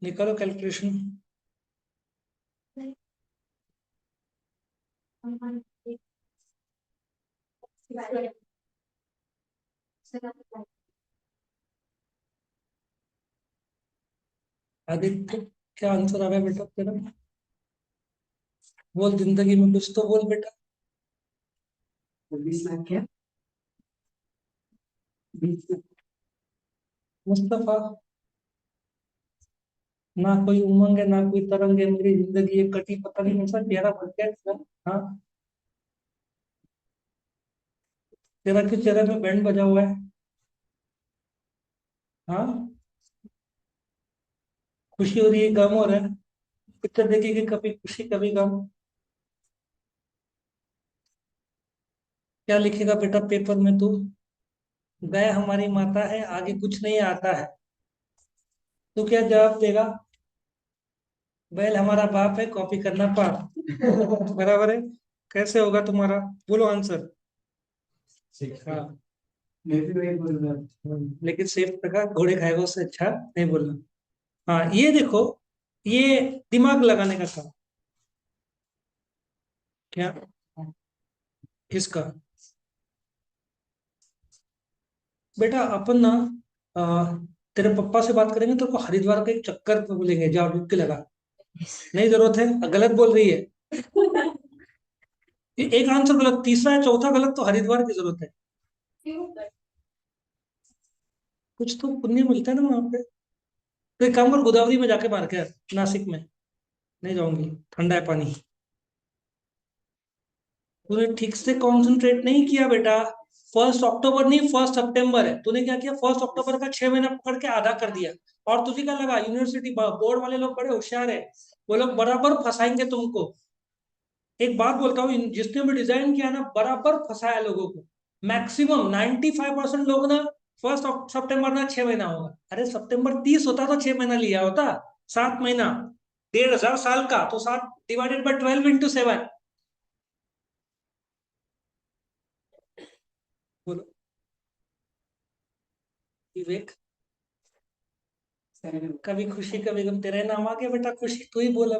निकालो कैलकुलेशन। आदित्य, क्या आंसर आ रहा है बेटा तेरा? बोल, जिंदगी में कुछ तो बोल बेटा। 20 लाख क्या? 20 लाख। मुस्तफा, ना कोई उमंग है ना कोई तरंग है, मेरी जिंदगी एक कटी पता नहीं कैसा चेहरा बन गया तेरा। हाँ, तेरा किस चेहरे में बैंड बजा हुआ है? हाँ, खुशी हो रही है गम हो रहा है? पिक्चर देखेगी, कभी खुशी कभी गम। क्या लिखेगा बेटा पेपर में तू? गाय हमारी माता है, आगे कुछ नहीं आता है। तू क्या जवाब देगा? बैल हमारा बाप है, कॉपी करना पाप। बराबर है। कैसे होगा तुम्हारा? बोलो आंसर। हाँ, मैं भी वही बोल रहा हूँ। लेकिन सेफ रखा, घोड़े खाएगा उससे अच्छा नहीं बोलना। हाँ, ये देखो, ये दिमाग लगाने का काम। क्या? किसका? बेटा अपन ना, आ, तेरे पप्पा से बात करेंगे, तेरे को हरिद्वार का एक चक्कर पे बोलेंगे, जाओ डुबकी लगा। नहीं जरूरत है, गलत बोल रही है। एक आंसर गलत, तीसरा है, चौथा गलत, तो हरिद्वार की जरूरत है। कुछ तो पुण्य मिलता है ना वहां पे। तो एक काम कर, गोदावरी में जाके मार के आ, नासिक में। नहीं जाऊंगी, ठंडा है पानी। तूने ठीक से कॉन्सेंट्रेट नहीं किया बेटा। 1 अक्टूबर नहीं, 1 सितंबर है। तूने क्या किया, 1 अक्टूबर का 6 महीना पकड़ के आधा कर दिया। और तुझे क्या लगा, यूनिवर्सिटी बोर्ड वाले लोग बड़े होशियार है, वो लोग बराबर फंसाएंगे तुमको। एक बात बोलता हूँ, जिसने भी डिजाइन किया ना, बराबर फंसाया लोगों को। मैक्सिमम 95% लोग ना, 1 सितंबर ना 6 महीना होगा। अरे सितंबर 30 होता तो 6 महीना लिया होता। 7 महीना, 1500 साल का, तो 7 ÷ 12 × 7। बोलो विवेक। कभी खुशी कभी गम, तेरा ही नाम आ गया बेटा, खुशी तू ही बोला।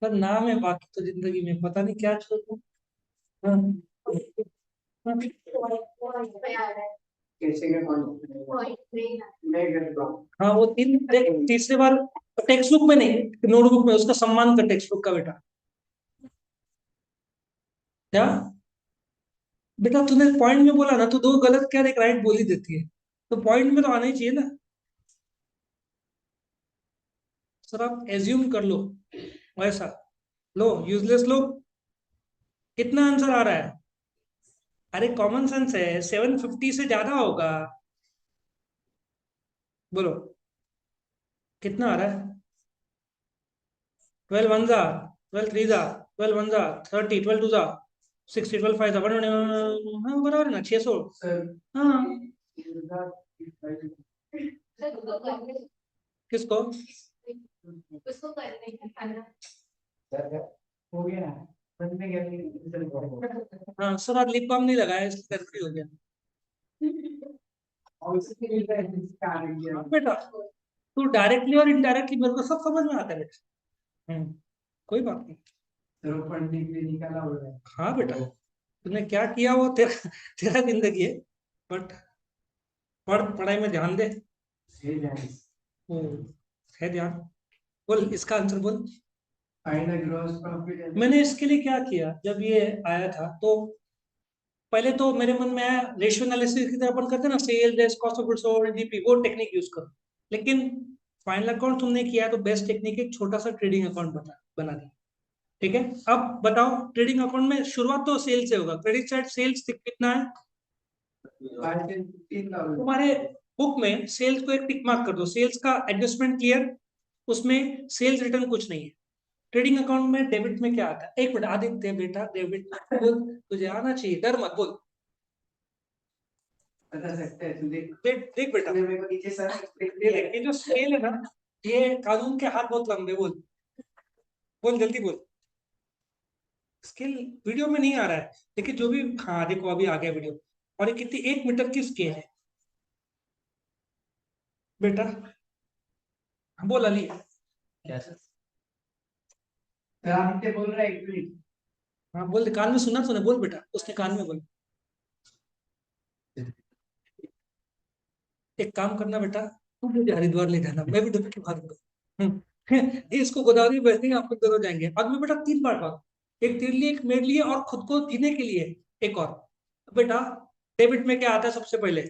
पर नाम है, बाकी तो जिंदगी में पता नहीं क्या छोड़ू। हाँ। कैसे क्या मैं करता हूँ। हाँ, वो तीसरी बार टेक्स्ट बुक में नहीं, नोटबुक में, उसका सम्मान कर टेक्स्ट बुक का बेटा। क्या? बेटा तूने पॉइंट में बोला ना, तू दो गलत क्या एक राइट बोल ही देती है, तो पॉइंट में तो आना ही चाहिए ना। सर आप एज्यूम कर लो वैसा। लो यूजलेस लोग, कितना आंसर आ रहा है? अरे कॉमन सेंस है, 750 से ज्यादा होगा। बोलो कितना आ रहा है? 12 वन जा, 12 थ्री जा, 12 वन जा 30, 12 टू जा 60, 12 फाइव जा 120। हाँ बराबर है ना, 600। हाँ। किसको? हो गया। हाँ सर, आज लिप बाम नहीं लगाया इसलिए गर्मी हो गया। हाँ, बेटा तू डायरेक्टली और इनडायरेक्टली मेरे को सब समझ में आता है बेटा। कोई बात नहीं। तेरे पढ़ने के लिए निकाला हुआ है। हाँ बेटा, तूने क्या किया वो तेरा तेरा जिंदगी है। बट पढ़ाई में ध्यान दे। ओ, है ध्यान। बोल इसका आंसर बोल। Find the gross profit. मैंने इसके लिए क्या किया, जब ये आया था तो पहले तो मेरे मन में आया, रेशियो एनालिसिस की तरह अपन करते हैं ना, sales cost of goods sold GP, वो टेक्निक यूज करो। लेकिन फाइनल अकाउंट तुमने किया तो बेस्ट टेक्निक एक छोटा सा ट्रेडिंग अकाउंट बना दिया। ठीक है, अब बताओ, ट्रेडिंग अकाउंट में शुरुआत तो सेल से होगा, क्रेडिट साइड सेल्स कितना है तुम्हारे बुक में? सेल्स को एक टिक मार्क कर दो, सेल्स का एडजस्टमेंट क्लियर, उसमें सेल्स रिटर्न कुछ नहीं है। ट्रेडिंग अकाउंट में डेबिट में क्या आता है? एक मिनट आदित्य बेटा, डेबिट तुझे आना चाहिए, डर मत बोल। बता सकते हैं, तू देख देख देख बेटा, ये जो स्केल है ना, ये कानून के हाथ बहुत लंबे। बोल बोल जल्दी बोल। स्केल वीडियो में नहीं आ रहा है, लेकिन जो भी, हाँ देखो अभी आ गया वीडियो। और ये कितनी, 1 मीटर की स्केल है। बेटा बोल अली। क्या सर आदित्य बोल रहा है, एक मिनट। हाँ बोल, कान में सुना तूने, बोल बेटा, उसने कान में बोल। एक काम करना बेटा, तुम मुझे हरिद्वार ले जाना, मैं भी डुबकी मारूंगा। ये इसको गोदावरी में बैठेंगे, आप लोग दोनों जाएंगे। और मैं बेटा 3 बार बात, एक तेरे लिए, एक मेरे लिए, और खुद को जीने के लिए एक और। बेटा डेबिट में क्या आता है सबसे पहले?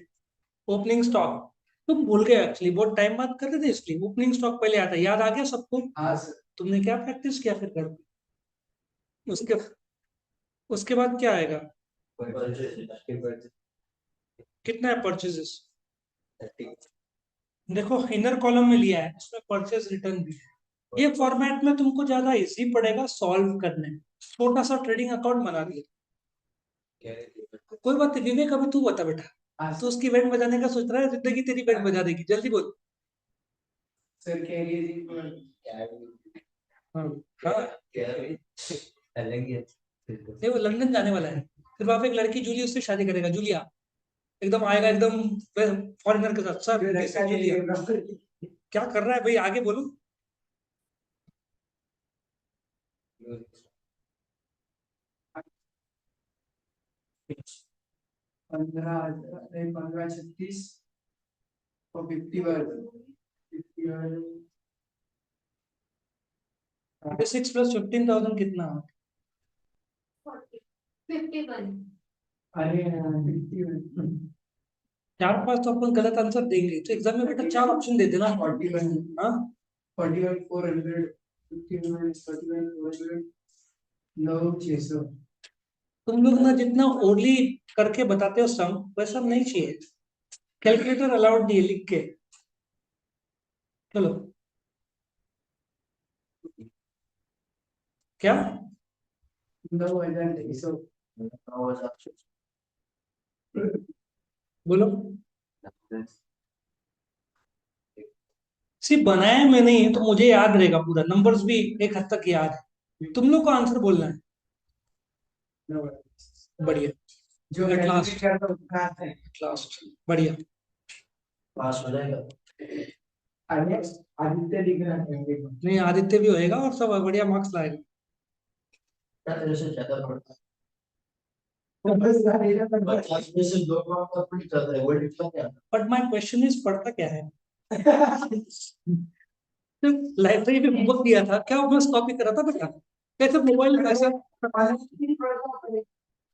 Opening stock. तुम भूल गए एक्चुअली, बहुत टाइम बात कर रहे थे इसलिए। ओपनिंग स्टॉक पहले आता है, याद आ गया सबको? हाँ सर। तुमने क्या प्रैक्टिस किया फिर घर पे? उसके उसके बाद क्या आएगा? कितना है परचेजेस? देखो इनर कॉलम में लिया है, उसमें परचेज रिटर्न भी है। ये फॉर्मेट में तुमको ज्यादा इजी पड़ेगा सॉल्व करने में। छोटा सा ट्रेडिंग अकाउंट बना दिया, कोई बात नहीं। विवेक अभी तू बता बेटा, तो उसकी बैंड बजाने का सोच रहा है? जिंदगी तेरी बैंड बजा देगी, जल्दी बोल। सर कह रही है जी हाँ हाँ, नहीं वो लंदन जाने वाला है, फिर वहां पे एक लड़की जूली, उससे शादी करेगा। जूलिया एकदम आएगा, एकदम फॉरेनर के साथ। सर कैसे जूलिया? क्या कर रहा है भाई, आगे बोलो। 15 36 और 51 6 + 15,000 कितना? 51। अरे 51 4-5 तो अपन गलत आंसर देंगे, तो एग्जाम में बेटा 4 ऑप्शन दे देना। 41 हाँ 41 400 51 41 400 9 600। तुम लोग ना जितना ओरली करके बताते हो सम, वैसा नहीं चाहिए। कैलकुलेटर अलाउड नहीं है लिख के। चलो क्या 9,300 बोलो? सिर्फ बनाया मैं नहीं है तो मुझे याद रहेगा पूरा, नंबर्स भी एक हद तक याद है। तुम लोग को आंसर बोलना है। बढ़िया, जो एट लास्ट, कैलकुलेट करता है उसका आता है। एट लास्ट, बढ़िया। पास हो जाएगा। आगे आदित्य दिख रहा है। नहीं आदित्य भी होएगा और सब बढ़िया मार्क्स लाएगा। तेरे से ज्यादा पढ़ता है। बस आएगा पर 50 में से 2 मार्क्स का प्रिंट करता है, वो लिखता क्या? बट माय क्वेश्चन इज, पढ़ता क्या है? लाइब्रेरी में होमवर्क दिया था क्या, मैं कॉपी करा था बेटा? कैसे मोबाइल में ऐसा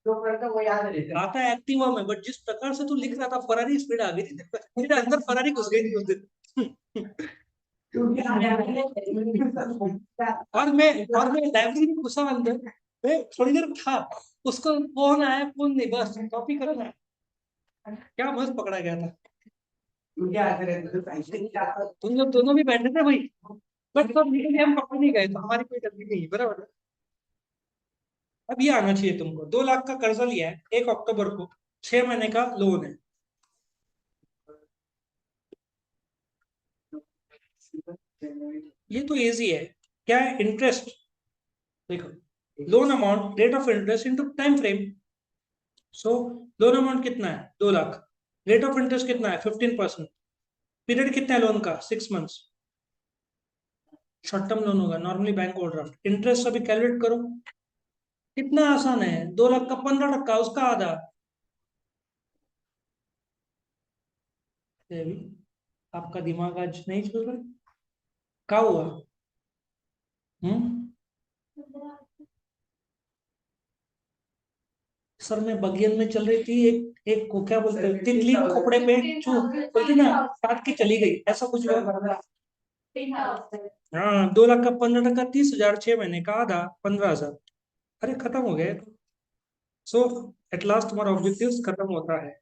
जो पढ़ता वो याद रहता है। आता है एक्टिवा में, बट जिस प्रकार से तू लिख रहा था, फरारी स्पीड आ गई थी तेरे पे। मेरे अंदर फरारी घुस गई थी उस दिन। क्योंकि और मैं लाइब्रेरी में घुसा अंदर, मैं थोड़ी देर था, उसको फोन आया, फोन नहीं, बस कॉपी करो ना। क्या मस्त पकड़ा गया था। आते रहते तो पैसे नहीं आता। तुम लोग दोनों भी बैठे थे भाई, बट सब निकल हम पकड़ नहीं गए, तो हमारी कोई गलती नहीं है, बराबर है? अब ये आना चाहिए तुमको। 2 लाख का कर्जा लिया है 1 अक्टूबर को, 6 महीने का लोन है। ये तो इजी है। क्या है? इंटरेस्ट। देखो, loan amount, rate of interest into time frame. So loan amount कितना है? 2 लाख। रेट ऑफ इंटरेस्ट कितना है? 15%। पीरियड कितना है लोन का? 6 मंथ्स। शॉर्ट टर्म लोन होगा, नॉर्मली बैंक ओवरड्राफ्ट। इंटरेस्ट अभी कैलकुलेट करो, कितना आसान है। 2 लाख का 15%, उसका आधा। अभी आपका दिमाग आज नहीं चल रहा? क्या हुआ? हम्म सर मैं बगियन में चल रही थी, एक एक को क्या बोलते हैं, तितली कपड़े पे चू बोलती ना, काट के चली गई, ऐसा कुछ हुआ। हाँ 2 लाख का 15%, 30,000, 6 महीने का आधा, 15,000। अरे खत्म हो गया। सो एट लास्ट तुम्हारा ऑब्जेक्टिव खत्म होता है।